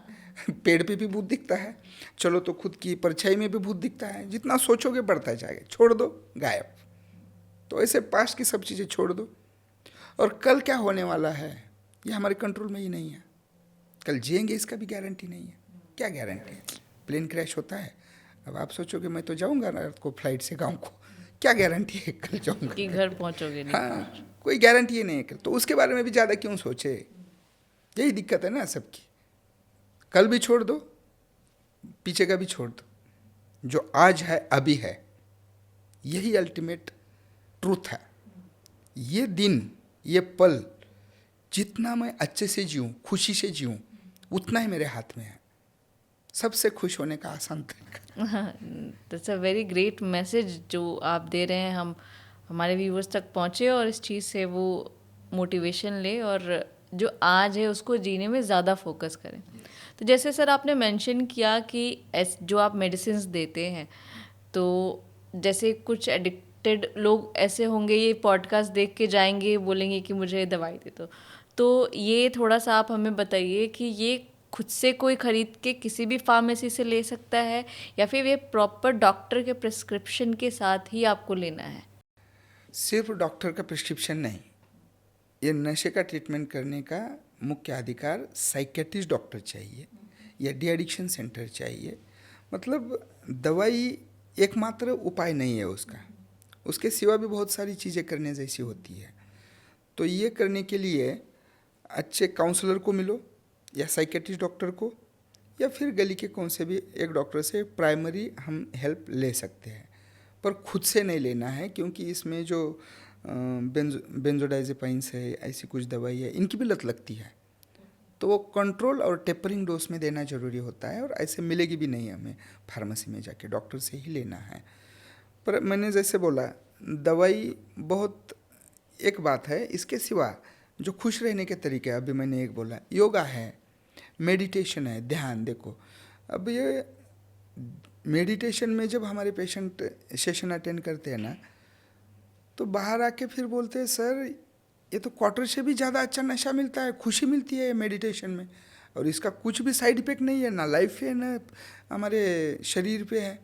Speaker 2: पेड़ पे भी भूत दिखता है, चलो तो खुद की परछाई में भी भूत दिखता है। जितना सोचोगे बढ़ता जाएगा, छोड़ दो, गायब। तो ऐसे पास्ट की सब चीज़ें छोड़ दो। और कल क्या होने वाला है ये हमारे कंट्रोल में ही नहीं है। कल जिएंगे इसका भी गारंटी नहीं है। क्या गारंटी है? प्लेन क्रैश होता है, अब आप सोचोगे मैं तो जाऊंगा रात को फ्लाइट से गांव को, क्या गारंटी है कल जाऊंगा
Speaker 1: कि घर पहुंचोगे नहीं?
Speaker 2: हाँ, कोई गारंटी ही नहीं है कल। तो उसके बारे में भी ज़्यादा क्यों सोचे? यही दिक्कत है ना सबकी। कल भी छोड़ दो, पीछे का भी छोड़ दो, जो आज है अभी है, यही अल्टीमेट ट्रूथ है। ये दिन, ये पल, जितना मैं अच्छे से जीऊँ, खुशी से जीऊँ, उतना ही मेरे हाथ में है। सबसे खुश होने का आसान तरीका।
Speaker 1: That's a very great message जो आप दे रहे हैं, हम हमारे व्यूवर्स तक पहुँचे और इस चीज़ से वो मोटिवेशन ले और जो आज है उसको जीने में ज़्यादा फोकस करें। तो जैसे सर आपने मेंशन किया कि जो आप मेडिसिन्स देते हैं, तो जैसे कुछ एडिक्टेड लोग ऐसे होंगे, ये पॉडकास्ट देख के जाएंगे, बोलेंगे कि मुझे दवाई दे दो। तो ये थोड़ा सा आप हमें बताइए कि ये खुद से कोई ख़रीद के किसी भी फार्मेसी से ले सकता है या फिर ये प्रॉपर डॉक्टर के प्रिस्क्रिप्शन के साथ ही आपको लेना है?
Speaker 2: सिर्फ डॉक्टर का प्रिस्क्रिप्शन नहीं, ये नशे का ट्रीटमेंट करने का मुख्य अधिकार साइकेट्रिस्ट डॉक्टर चाहिए या डी एडिक्शन सेंटर चाहिए। मतलब दवाई एकमात्र उपाय नहीं है उसका, उसके सिवा भी बहुत सारी चीज़ें करने जैसी होती है। तो ये करने के लिए अच्छे काउंसलर को मिलो या साइकेट्रिस्ट डॉक्टर को, या फिर गली के कौन से भी एक डॉक्टर से प्राइमरी हम हेल्प ले सकते हैं। पर खुद से नहीं लेना है, क्योंकि इसमें जो बेंजोडाइजेपाइंस है, ऐसी कुछ दवाई है, इनकी भी लत लगती है। तो वो कंट्रोल और टेपरिंग डोज में देना ज़रूरी होता है, और ऐसे मिलेगी भी नहीं हमें फार्मेसी में जाके, डॉक्टर से ही लेना है। पर मैंने जैसे बोला, दवाई बहुत एक बात है, इसके सिवा जो खुश रहने के तरीके, अभी मैंने एक बोला, योगा है, मेडिटेशन है, ध्यान। देखो अब ये मेडिटेशन में जब हमारे पेशेंट सेशन अटेंड करते हैं ना, तो बाहर आके फिर बोलते हैं सर ये तो क्वार्टर से भी ज़्यादा अच्छा नशा मिलता है, खुशी मिलती है मेडिटेशन में, और इसका कुछ भी साइड इफेक्ट नहीं है, ना लाइफ पे ना हमारे शरीर पे है।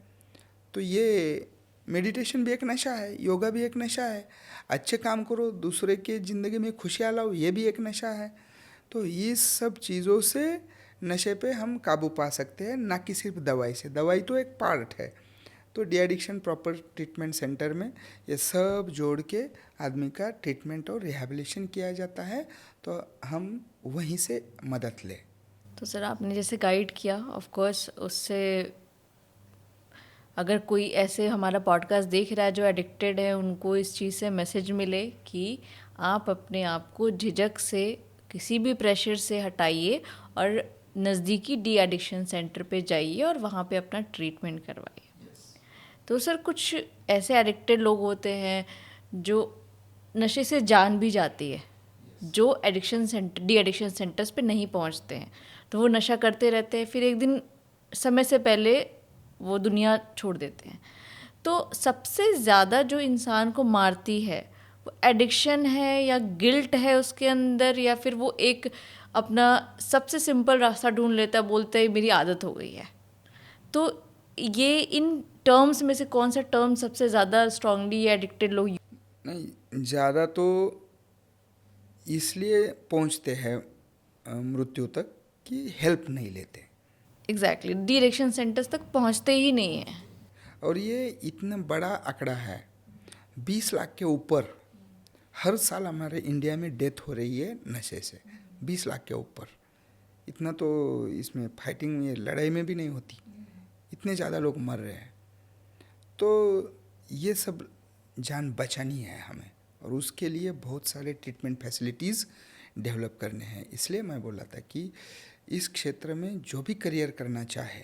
Speaker 2: तो ये मेडिटेशन भी एक नशा है, योगा भी एक नशा है, अच्छे काम करो, दूसरे के ज़िंदगी में खुशियाँ लाओ, ये भी एक नशा है। तो ये सब चीज़ों से नशे पे हम काबू पा सकते हैं, ना कि सिर्फ दवाई से। दवाई तो एक पार्ट है। तो de addiction proper treatment centre में ये सब जोड़ के आदमी का ट्रीटमेंट और रिहैबिलिटेशन किया जाता है, तो हम वहीं से मदद लें।
Speaker 1: तो सर आपने जैसे गाइड किया, ऑफ कोर्स उससे अगर कोई ऐसे हमारा पॉडकास्ट देख रहा है जो एडिक्टेड है, उनको इस चीज़ से मैसेज मिले कि आप अपने आप को झिझक से, किसी भी प्रेशर से हटाइए और नज़दीकी डी एडिक्शन सेंटर पे जाइए और वहाँ पे अपना ट्रीटमेंट करवाइए। तो सर कुछ ऐसे एडिक्टेड लोग होते हैं जो नशे से जान भी जाती है, जो addiction centre, de addiction centres पे नहीं पहुँचते हैं, तो वो नशा करते रहते हैं, फिर एक दिन समय से पहले वो दुनिया छोड़ देते हैं। तो सबसे ज़्यादा जो इंसान को मारती है वो एडिक्शन है या गिल्ट है उसके अंदर, या फिर वो एक अपना सबसे सिंपल रास्ता ढूंढ लेता है, बोलता है मेरी आदत हो गई है। तो ये इन टर्म्स में से कौन सा टर्म सबसे ज़्यादा स्ट्रांगली ये एडिक्टेड लोग
Speaker 2: नहीं, ज़्यादा तो इसलिए पहुंचते हैं मृत्यु तक कि हेल्प नहीं लेते।
Speaker 1: एग्जैक्टली डी एडिक्शन सेंटर्स तक पहुंचते ही नहीं हैं।
Speaker 2: और ये इतना बड़ा आंकड़ा है, 20 लाख के ऊपर हर साल हमारे इंडिया में डेथ हो रही है नशे से, 20 लाख के ऊपर। इतना तो इसमें फाइटिंग, ये लड़ाई में भी नहीं होती, इतने ज़्यादा लोग मर रहे हैं। तो ये सब जान बचानी है हमें, और उसके लिए बहुत सारे ट्रीटमेंट फैसिलिटीज़ डेवलप करने हैं। इसलिए मैं बोला था कि इस क्षेत्र में जो भी करियर करना चाहे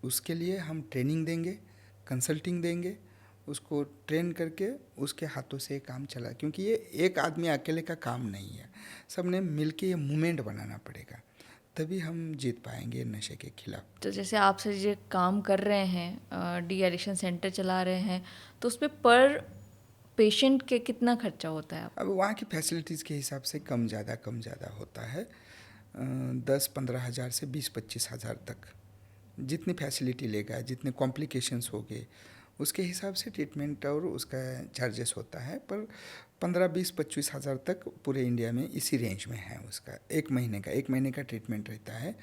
Speaker 2: उसके लिए हम ट्रेनिंग देंगे, कंसल्टिंग देंगे, उसको ट्रेन करके उसके हाथों से काम चला, क्योंकि ये एक आदमी अकेले का काम नहीं है, सब ने मिल के ये मूवमेंट बनाना पड़ेगा, तभी हम जीत पाएंगे नशे के खिलाफ।
Speaker 1: तो जैसे आप सर ये काम कर रहे हैं, डी एडिक्शन सेंटर चला रहे हैं, तो उस पर पेशेंट के कितना खर्चा होता है?
Speaker 2: अब वहाँ की फैसिलिटीज़ के हिसाब से कम ज़्यादा होता है, 10-15 हज़ार से 20-25 हज़ार तक, जितनी फैसिलिटी लेगा, जितने कॉम्प्लिकेशंस हो गए, उसके हिसाब से ट्रीटमेंट और उसका चार्जेस होता है। पर 15-20-25 हज़ार तक पूरे इंडिया में इसी रेंज में है उसका। एक महीने का ट्रीटमेंट रहता है,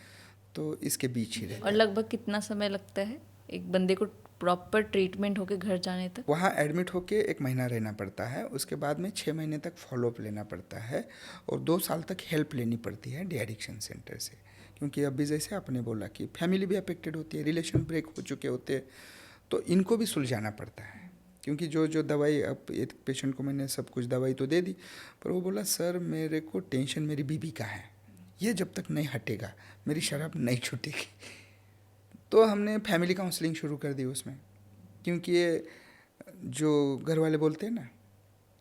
Speaker 2: तो इसके बीच ही रहता है।
Speaker 1: और लगभग कितना समय लगता है एक बंदे को प्रॉपर ट्रीटमेंट होके घर जाने तक?
Speaker 2: वहाँ एडमिट होके 1 महीना रहना पड़ता है, उसके बाद में 6 महीने तक फॉलोअप लेना पड़ता है, और 2 साल तक हेल्प लेनी पड़ती है डी एडिक्शन सेंटर से। क्योंकि अभी जैसे आपने बोला कि फैमिली भी अफेक्टेड होती है, रिलेशन ब्रेक हो चुके होते हैं, तो इनको भी सुलझाना पड़ता है। क्योंकि जो दवाई, अब एक पेशेंट को मैंने सब कुछ दवाई तो दे दी, पर वो बोला सर मेरे को टेंशन मेरी बीबी का है, ये जब तक नहीं हटेगा मेरी शराब नहीं छूटेगी। तो हमने फैमिली काउंसलिंग शुरू कर दी उसमें, क्योंकि ये जो घर वाले बोलते हैं ना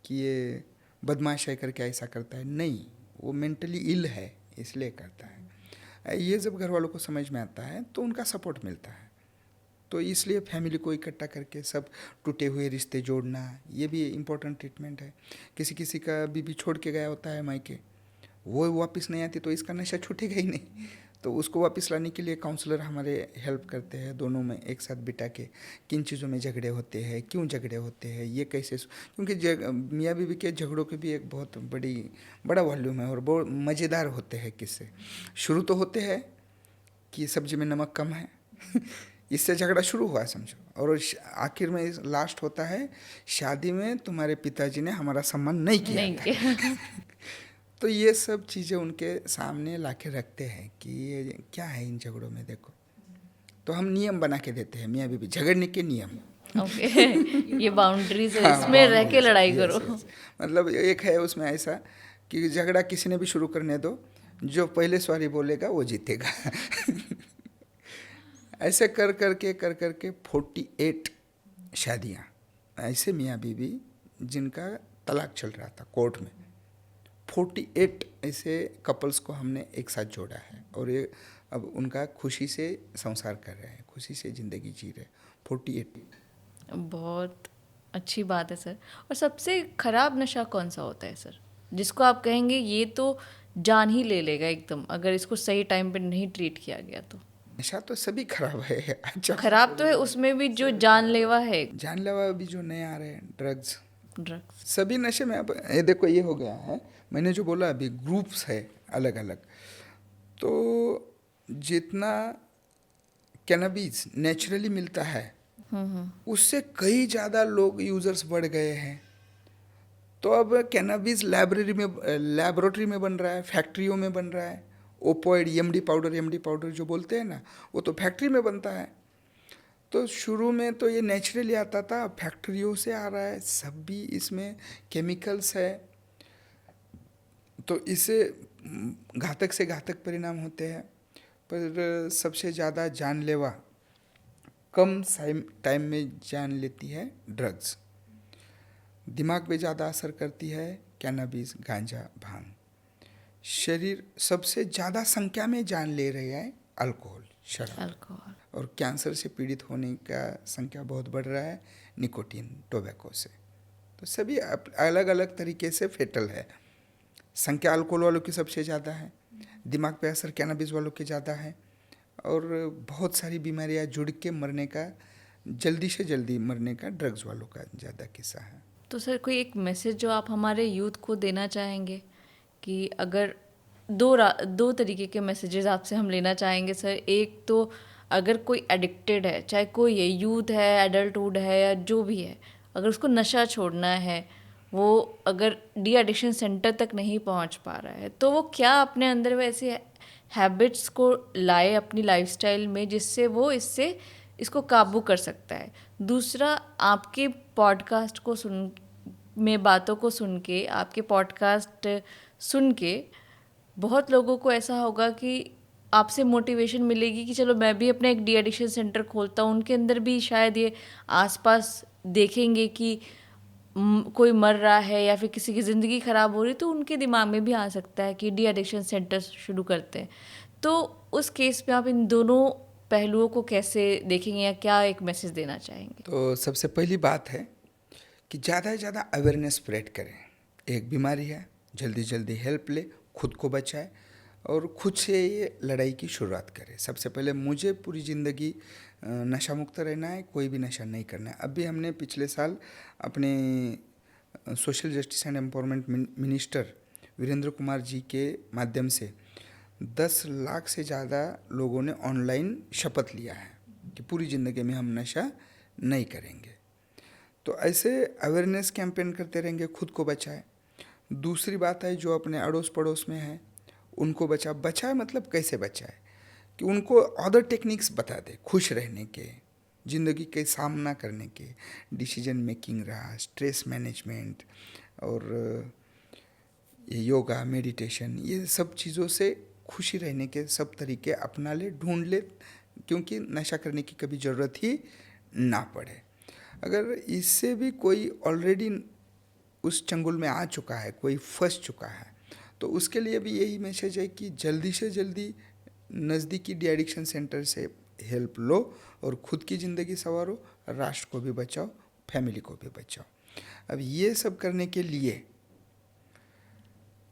Speaker 2: कि ये बदमाश है करके ऐसा करता है, नहीं, वो मेंटली इल है इसलिए करता है। ये जब घर वालों को समझ में आता है तो उनका सपोर्ट मिलता है। तो इसलिए फैमिली को इकट्ठा करके सब टूटे हुए रिश्ते जोड़ना, ये भी इम्पोर्टेंट ट्रीटमेंट है। किसी किसी का बीबी छोड़ के गया होता है मायके, वो वापस नहीं आती, तो इसका नशा छूटेगा ही नहीं, तो उसको वापस लाने के लिए काउंसलर हमारे हेल्प करते हैं, दोनों में एक साथ बिठा के किन चीज़ों में झगड़े होते हैं, क्यों झगड़े होते हैं, ये कैसे, क्योंकि मियाँ बीवी के झगड़ों के भी एक बहुत बड़ा वॉल्यूम है, और बहुत मज़ेदार होते हैं किस्से। शुरू तो होते हैं कि सब्जी में नमक कम है इससे झगड़ा शुरू हुआ समझो, और आखिर में लास्ट होता है शादी में तुम्हारे पिताजी ने हमारा सम्मान नहीं किया। तो ये सब चीज़ें उनके सामने लाके रखते हैं कि ये क्या है इन झगड़ों में, देखो। तो हम नियम बना के देते हैं, मियाँ बीबी झगड़ने के नियम।
Speaker 1: ओके ये बाउंड्रीज है, इसमें रह के लड़ाई करो।
Speaker 2: मतलब एक है उसमें ऐसा कि झगड़ा किसी ने भी शुरू करने दो, जो पहले सॉरी बोलेगा वो जीतेगा ऐसे कर करके 48 शादियाँ, ऐसे मियाँ बीवी जिनका तलाक चल रहा था कोर्ट में। 48 ऐसे कपल्स को हमने एक साथ जोड़ा है और ये अब उनका खुशी से संसार कर रहे हैं, खुशी से ज़िंदगी जी रहे हैं। 48।
Speaker 1: बहुत अच्छी बात है सर। और सबसे खराब नशा कौन सा होता है सर, जिसको आप कहेंगे ये तो जान ही ले लेगा एकदम अगर इसको सही टाइम पे नहीं ट्रीट किया गया तो?
Speaker 2: नशा तो सभी खराब है। अच्छा,
Speaker 1: खराब तो है, उसमें भी जो जानलेवा है
Speaker 2: जानलेवा अभी जो नए आ रहे हैं ड्रग्स,
Speaker 1: ड्रग्स।
Speaker 2: सभी नशे में। अब ये देखो ये हो गया है, मैंने जो बोला अभी ग्रुप्स है अलग अलग। तो जितना कैनबिस नेचुरली मिलता है उससे कई ज़्यादा लोग यूज़र्स बढ़ गए हैं। तो अब कैनबिस लैबोरेटरी में बन रहा है, फैक्ट्रियों में बन रहा है। ओपोइड एमडी पाउडर जो बोलते हैं ना, वो तो फैक्ट्री में बनता है। तो शुरू में तो ये नेचुरली आता था, अब फैक्ट्रियों से आ रहा है, सब भी इसमें केमिकल्स है। तो इससे घातक से घातक परिणाम होते हैं। पर सबसे ज़्यादा जानलेवा कम टाइम में जान लेती है ड्रग्स। दिमाग पे ज़्यादा असर करती है कैनबिस, गांजा, भांग। शरीर सबसे ज़्यादा संख्या में जान ले रहे हैं अल्कोहल, शराब। और कैंसर से पीड़ित होने का संख्या बहुत बढ़ रहा है निकोटीन, टोबैको से। तो सभी अलग अलग तरीके से फेटल है। संख्या अल्कोहल वालों की सबसे ज़्यादा है, दिमाग पे असर कैनबिस वालों के ज़्यादा है, और बहुत सारी बीमारियां जुड़ के मरने का, जल्दी से जल्दी मरने का ड्रग्स वालों का ज़्यादा किस्सा है।
Speaker 1: तो सर कोई एक मैसेज जो आप हमारे यूथ को देना चाहेंगे कि अगर दो तरीके के मैसेजेस आपसे हम लेना चाहेंगे सर। एक तो अगर कोई एडिक्टेड है, चाहे कोई है, यूथ है, एडल्टहुड है या जो भी है, अगर उसको नशा छोड़ना है, वो अगर डी एडिक्शन सेंटर तक नहीं पहुंच पा रहा है, तो वो क्या अपने अंदर वैसे हैबिट्स को लाए अपनी लाइफस्टाइल में जिससे वो इसको काबू कर सकता है। दूसरा, आपके पॉडकास्ट को बातों को सुन के, आपके पॉडकास्ट सुन के बहुत लोगों को ऐसा होगा कि आपसे मोटिवेशन मिलेगी कि चलो मैं भी अपना एक डी एडिक्शन सेंटर खोलता हूँ। उनके अंदर भी शायद ये आसपास देखेंगे कि कोई मर रहा है या फिर किसी की ज़िंदगी ख़राब हो रही, तो उनके दिमाग में भी आ सकता है कि डी एडिक्शन सेंटर शुरू करते हैं। तो उस केस में आप इन दोनों पहलुओं को कैसे देखेंगे या क्या एक मैसेज देना चाहेंगे?
Speaker 2: तो सबसे पहली बात है कि ज़्यादा से ज़्यादा अवेयरनेस स्प्रेड करें। एक बीमारी है, जल्दी जल्दी हेल्प ले, खुद को बचाए और खुद से ये लड़ाई की शुरुआत करें। सबसे पहले मुझे पूरी ज़िंदगी नशा मुक्त रहना है, कोई भी नशा नहीं करना है। अभी हमने पिछले साल अपने social justice and empowerment minister Virendra Kumar ji के माध्यम से 10 लाख से ज़्यादा लोगों ने ऑनलाइन शपथ लिया है कि पूरी ज़िंदगी में हम नशा नहीं करेंगे। तो ऐसे अवेयरनेस कैंपेन करते रहेंगे, खुद को बचाए। दूसरी बात है, जो अपने अड़ोस पड़ोस में है उनको बचाए मतलब कैसे बचाए, कि उनको अदर टेक्निक्स बता दे खुश रहने के, ज़िंदगी के सामना करने के, डिसीजन मेकिंग रहा, स्ट्रेस मैनेजमेंट और ये योगा, मेडिटेशन, ये सब चीज़ों से खुशी रहने के सब तरीके अपना ले, ढूंढ ले, क्योंकि नशा करने की कभी ज़रूरत ही ना पड़े। अगर इससे भी कोई ऑलरेडी उस चंगुल में आ चुका है, कोई फंस चुका है, तो उसके लिए भी यही मैसेज है कि जल्दी से जल्दी नज़दीकी डी एडिक्शन सेंटर से हेल्प लो और खुद की ज़िंदगी संवारो, राष्ट्र को भी बचाओ, फैमिली को भी बचाओ। अब ये सब करने के लिए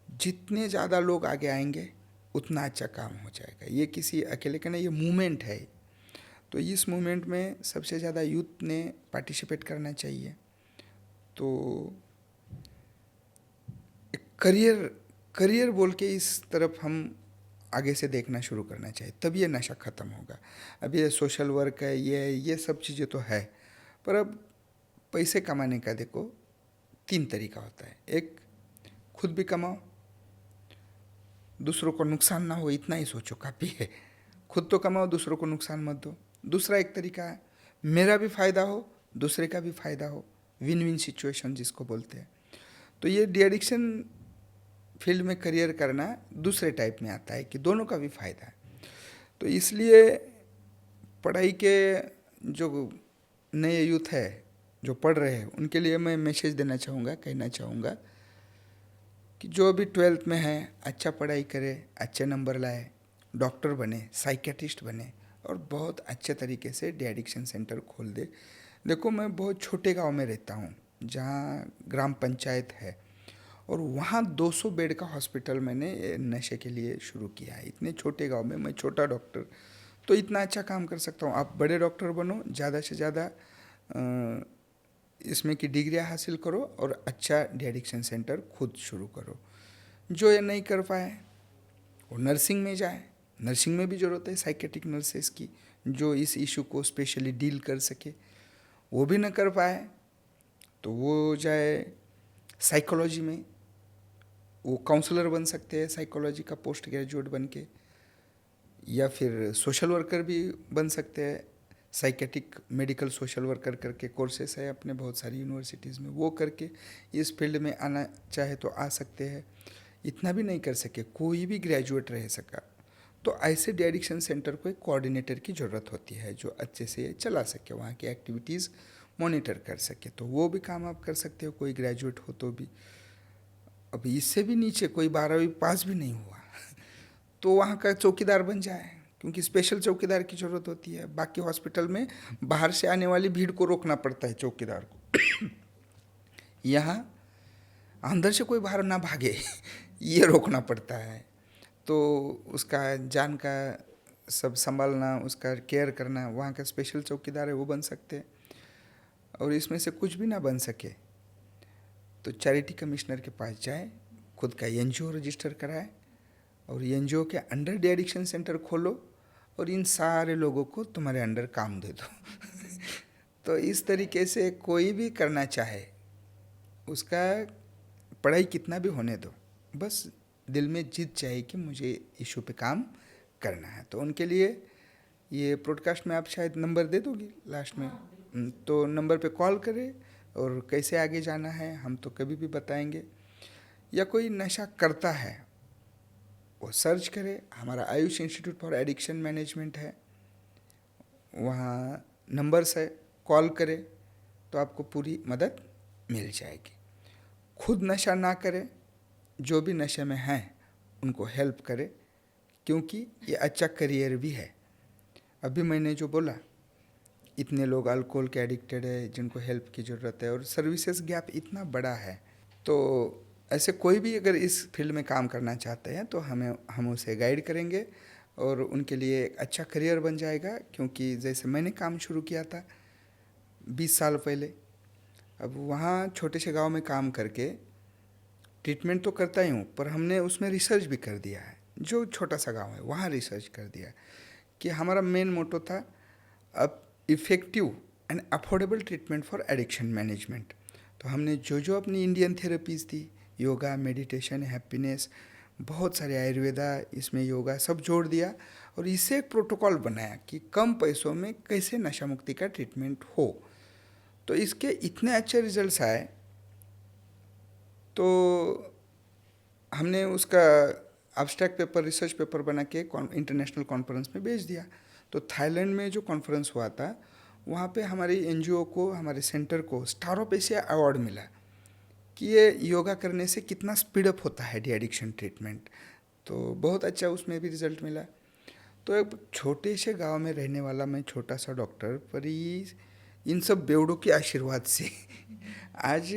Speaker 2: जितने ज़्यादा लोग आगे आएंगे उतना अच्छा काम हो जाएगा। ये किसी अकेले का नहीं, ये मूवमेंट है। तो इस मूवमेंट में सबसे ज़्यादा यूथ ने पार्टिसिपेट करना चाहिए। तो करियर बोल के इस तरफ हम आगे से देखना शुरू करना चाहिए, तब ये नशा ख़त्म होगा। अब ये सोशल वर्क है, ये सब चीज़ें तो है, पर अब पैसे कमाने का देखो 3 तरीका होता है। एक, खुद भी कमाओ, दूसरों को नुकसान ना हो, इतना ही सोचो, काफ़ी है। खुद तो कमाओ, दूसरों को नुकसान मत दो। दूसरा एक तरीका है, मेरा भी फ़ायदा हो, दूसरे का भी फ़ायदा हो, विन विन सिचुएशन जिसको बोलते हैं। तो ये डी एडिक्शन फील्ड में करियर करना दूसरे टाइप में आता है कि दोनों का भी फ़ायदा है। तो इसलिए पढ़ाई के जो नए यूथ है जो पढ़ रहे हैं उनके लिए मैं मैसेज देना चाहूँगा, कहना चाहूँगा कि जो भी 12th में है अच्छा पढ़ाई करे, अच्छे नंबर लाए, डॉक्टर बने, साइकेट्रिस्ट बने और बहुत अच्छे तरीके से डी एडिक्शन सेंटर खोल दे। देखो, मैं बहुत छोटे गांव में रहता हूँ जहाँ ग्राम पंचायत है और वहाँ 200 बेड का हॉस्पिटल मैंने नशे के लिए शुरू किया है। इतने छोटे गांव में मैं छोटा डॉक्टर, तो इतना अच्छा काम कर सकता हूँ। आप बड़े डॉक्टर बनो, ज़्यादा से ज़्यादा इसमें की डिग्रियाँ हासिल करो और अच्छा डी एडिक्शन सेंटर खुद शुरू करो। जो ये नहीं कर पाए वो नर्सिंग में जाए। नर्सिंग में भी ज़रूरत है साइकेट्रिक नर्सेस की, जो इस इशू को स्पेशली डील कर सके। वो भी न कर पाए तो वो जाए साइकोलॉजी में, वो काउंसलर बन सकते हैं साइकोलॉजी का पोस्ट ग्रेजुएट बन के, या फिर सोशल वर्कर भी बन सकते हैं। साइकेट्रिक मेडिकल सोशल वर्कर करके कोर्सेस है अपने बहुत सारी यूनिवर्सिटीज़ में, वो करके इस फील्ड में आना चाहे तो आ सकते हैं। इतना भी नहीं कर सके, कोई भी ग्रेजुएट रह सका, तो ऐसे डी एडिक्शन सेंटर को एक कोऑर्डिनेटर की ज़रूरत होती है जो अच्छे से चला सके, वहाँ की एक्टिविटीज़ मॉनिटर कर सके। तो वो भी काम आप कर सकते हो, कोई ग्रेजुएट हो तो भी। अब इससे भी नीचे कोई 12वीं पास भी नहीं हुआ तो वहाँ का चौकीदार बन जाए, क्योंकि स्पेशल चौकीदार की ज़रूरत होती है। बाकी हॉस्पिटल में बाहर से आने वाली भीड़ को रोकना पड़ता है चौकीदार को यहाँ अंदर से कोई बाहर ना भागे ये रोकना पड़ता है। तो उसका जान का सब संभालना, उसका केयर करना, वहाँ का स्पेशल चौकीदार है वो बन सकते हैं। और इसमें से कुछ भी ना बन सके तो चैरिटी कमिश्नर के पास जाए, खुद का एनजीओ रजिस्टर कराए और एनजीओ के अंडर डी एडिक्शन सेंटर खोलो और इन सारे लोगों को तुम्हारे अंडर काम दे दो तो इस तरीके से कोई भी करना चाहे, उसका पढ़ाई कितना भी होने दो, बस दिल में जिद चाहिए कि मुझे इशू पे काम करना है। तो उनके लिए ये प्रोडकास्ट में आप शायद नंबर दे दोगी लास्ट में, तो नंबर पे कॉल करें और कैसे आगे जाना है हम तो कभी भी बताएंगे। या कोई नशा करता है वो सर्च करे, हमारा Ayush institute for addiction management है, वहाँ नंबर्स है, कॉल करे तो आपको पूरी मदद मिल जाएगी। खुद नशा ना करें, जो भी नशे में हैं उनको हेल्प करें, क्योंकि ये अच्छा करियर भी है। अभी मैंने जो बोला, इतने लोग अल्कोहल के एडिक्टेड है जिनको हेल्प की ज़रूरत है और सर्विसेज गैप इतना बड़ा है। तो ऐसे कोई भी अगर इस फील्ड में काम करना चाहते हैं तो हम उसे गाइड करेंगे और उनके लिए एक अच्छा करियर बन जाएगा। क्योंकि जैसे मैंने काम शुरू किया था 20 साल पहले, अब वहाँ छोटे से गांव में काम करके ट्रीटमेंट तो करता ही हूँ, पर हमने उसमें रिसर्च भी कर दिया है। जो छोटा सा गांव है वहाँ रिसर्च कर दिया कि हमारा मेन मोटो था अब effective and affordable treatment for addiction management. तो हमने जो जो अपनी इंडियन थेरेपीज़ थी, योगा, मेडिटेशन, हैप्पीनेस, बहुत सारे आयुर्वेदा, इसमें योगा सब जोड़ दिया और इसे एक प्रोटोकॉल बनाया कि कम पैसों में कैसे नशा मुक्ति का ट्रीटमेंट हो। तो इसके इतने अच्छे रिजल्ट्स आए तो हमने उसका एब्स्ट्रैक्ट पेपर, रिसर्च पेपर बना के इंटरनेशनल कॉन्फ्रेंस में भेज दिया। तो थाईलैंड में जो कॉन्फ्रेंस हुआ था वहाँ पे हमारी एनजीओ को, हमारे सेंटर को स्टार ऑफ एशिया अवार्ड मिला कि ये योगा करने से कितना स्पीड अप होता है डी एडिक्शन ट्रीटमेंट। तो बहुत अच्छा उसमें भी रिजल्ट मिला। तो एक छोटे से गांव में रहने वाला मैं छोटा सा डॉक्टर, पर इन सब बेवड़ों के आशीर्वाद से आज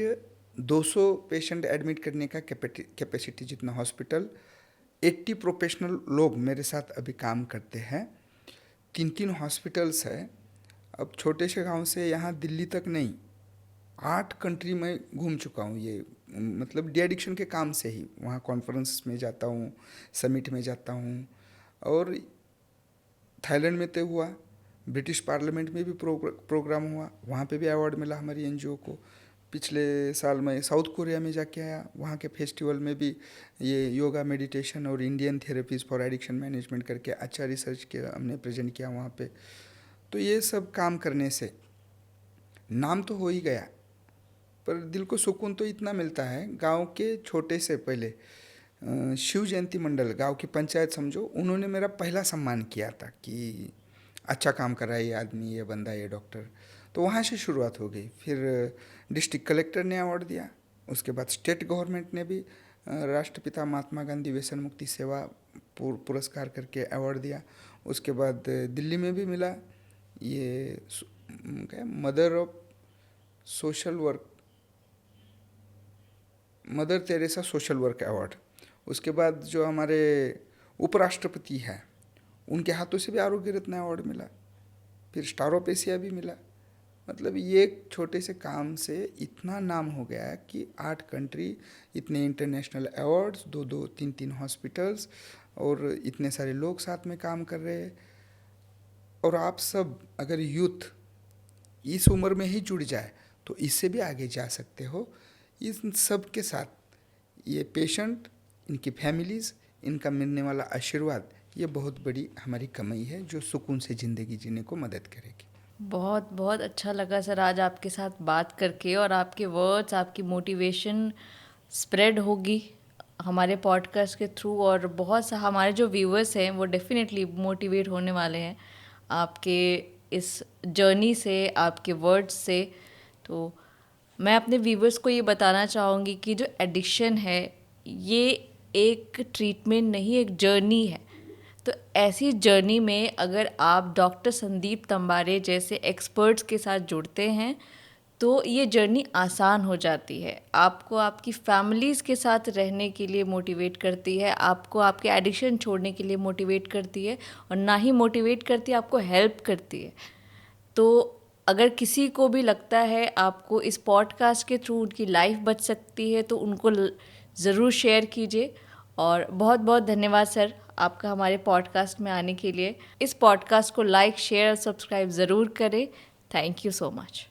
Speaker 2: 200 पेशेंट एडमिट करने का कैपेसिटी जितना हॉस्पिटल, 80 प्रोफेशनल लोग मेरे साथ अभी काम करते हैं, 3 हॉस्पिटल्स है। अब छोटे से गांव से यहाँ दिल्ली तक नहीं, 8 कंट्री में घूम चुका हूँ। ये मतलब डी एडिक्शन के काम से ही, वहाँ कॉन्फ्रेंस में जाता हूँ, समिट में जाता हूँ। और थाईलैंड में तय हुआ, ब्रिटिश पार्लियामेंट में भी प्रोग्राम हुआ, वहाँ पे भी अवार्ड मिला हमारी एनजीओ को। पिछले साल मैं साउथ कोरिया में जाके आया, वहाँ के फेस्टिवल में भी ये योगा, मेडिटेशन और Indian therapies for addiction management करके अच्छा रिसर्च किया, हमने प्रेजेंट किया वहाँ पे। तो ये सब काम करने से नाम तो हो ही गया, पर दिल को सुकून तो इतना मिलता है। गांव के छोटे से पहले शिव जयंती मंडल, गांव की पंचायत समझो, उन्होंने मेरा पहला सम्मान किया था कि अच्छा काम कर रहा है ये आदमी, ये बंदा, ये डॉक्टर। तो वहाँ से शुरुआत हो गई। फिर डिस्ट्रिक्ट कलेक्टर ने अवार्ड दिया, उसके बाद स्टेट गवर्नमेंट ने भी राष्ट्रपिता महात्मा गांधी व्यसन मुक्ति सेवा पुरस्कार करके अवार्ड दिया। उसके बाद दिल्ली में भी मिला ये क्या mother of social work, mother Teresa social work award. उसके बाद जो हमारे उपराष्ट्रपति हैं उनके हाथों से भी आरोग्य रत्न अवार्ड मिला। फिर स्टार ऑफ एशिया भी मिला। मतलब ये एक छोटे से काम से इतना नाम हो गया है कि 8 कंट्री, इतने इंटरनेशनल अवार्ड्स, 2-2, 3-3 हॉस्पिटल्स और इतने सारे लोग साथ में काम कर रहे हैं। और आप सब अगर यूथ इस उम्र में ही जुड़ जाए तो इससे भी आगे जा सकते हो। इन सब के साथ ये पेशेंट, इनकी फैमिलीज़, इनका मिलने वाला आशीर्वाद, ये बहुत बड़ी हमारी कमाई है जो सुकून से ज़िंदगी जीने को मदद करेगी।
Speaker 1: बहुत बहुत अच्छा लगा सर आज आपके साथ बात करके, और आपके वर्ड्स, आपकी मोटिवेशन स्प्रेड होगी हमारे पॉडकास्ट के थ्रू, और बहुत सा हमारे जो व्यूअर्स हैं वो डेफिनेटली मोटिवेट होने वाले हैं आपके इस जर्नी से, आपके वर्ड्स से। तो मैं अपने व्यूअर्स को ये बताना चाहूँगी कि जो एडिक्शन है ये एक ट्रीटमेंट नहीं, एक जर्नी है। तो ऐसी जर्नी में अगर आप डॉक्टर संदीप तंबारे जैसे एक्सपर्ट्स के साथ जुड़ते हैं तो ये जर्नी आसान हो जाती है। आपको आपकी फैमिलीज़ के साथ रहने के लिए मोटिवेट करती है, आपको आपके एडिक्शन छोड़ने के लिए मोटिवेट करती है, और ना ही मोटिवेट करती है, आपको हेल्प करती है। तो अगर किसी को भी लगता है आपको इस पॉडकास्ट के थ्रू उनकी लाइफ बच सकती है तो उनको ज़रूर शेयर कीजिए। और बहुत बहुत धन्यवाद सर आपका हमारे पॉडकास्ट में आने के लिए। इस पॉडकास्ट को लाइक, शेयर और सब्सक्राइब ज़रूर करें। Thank you so much.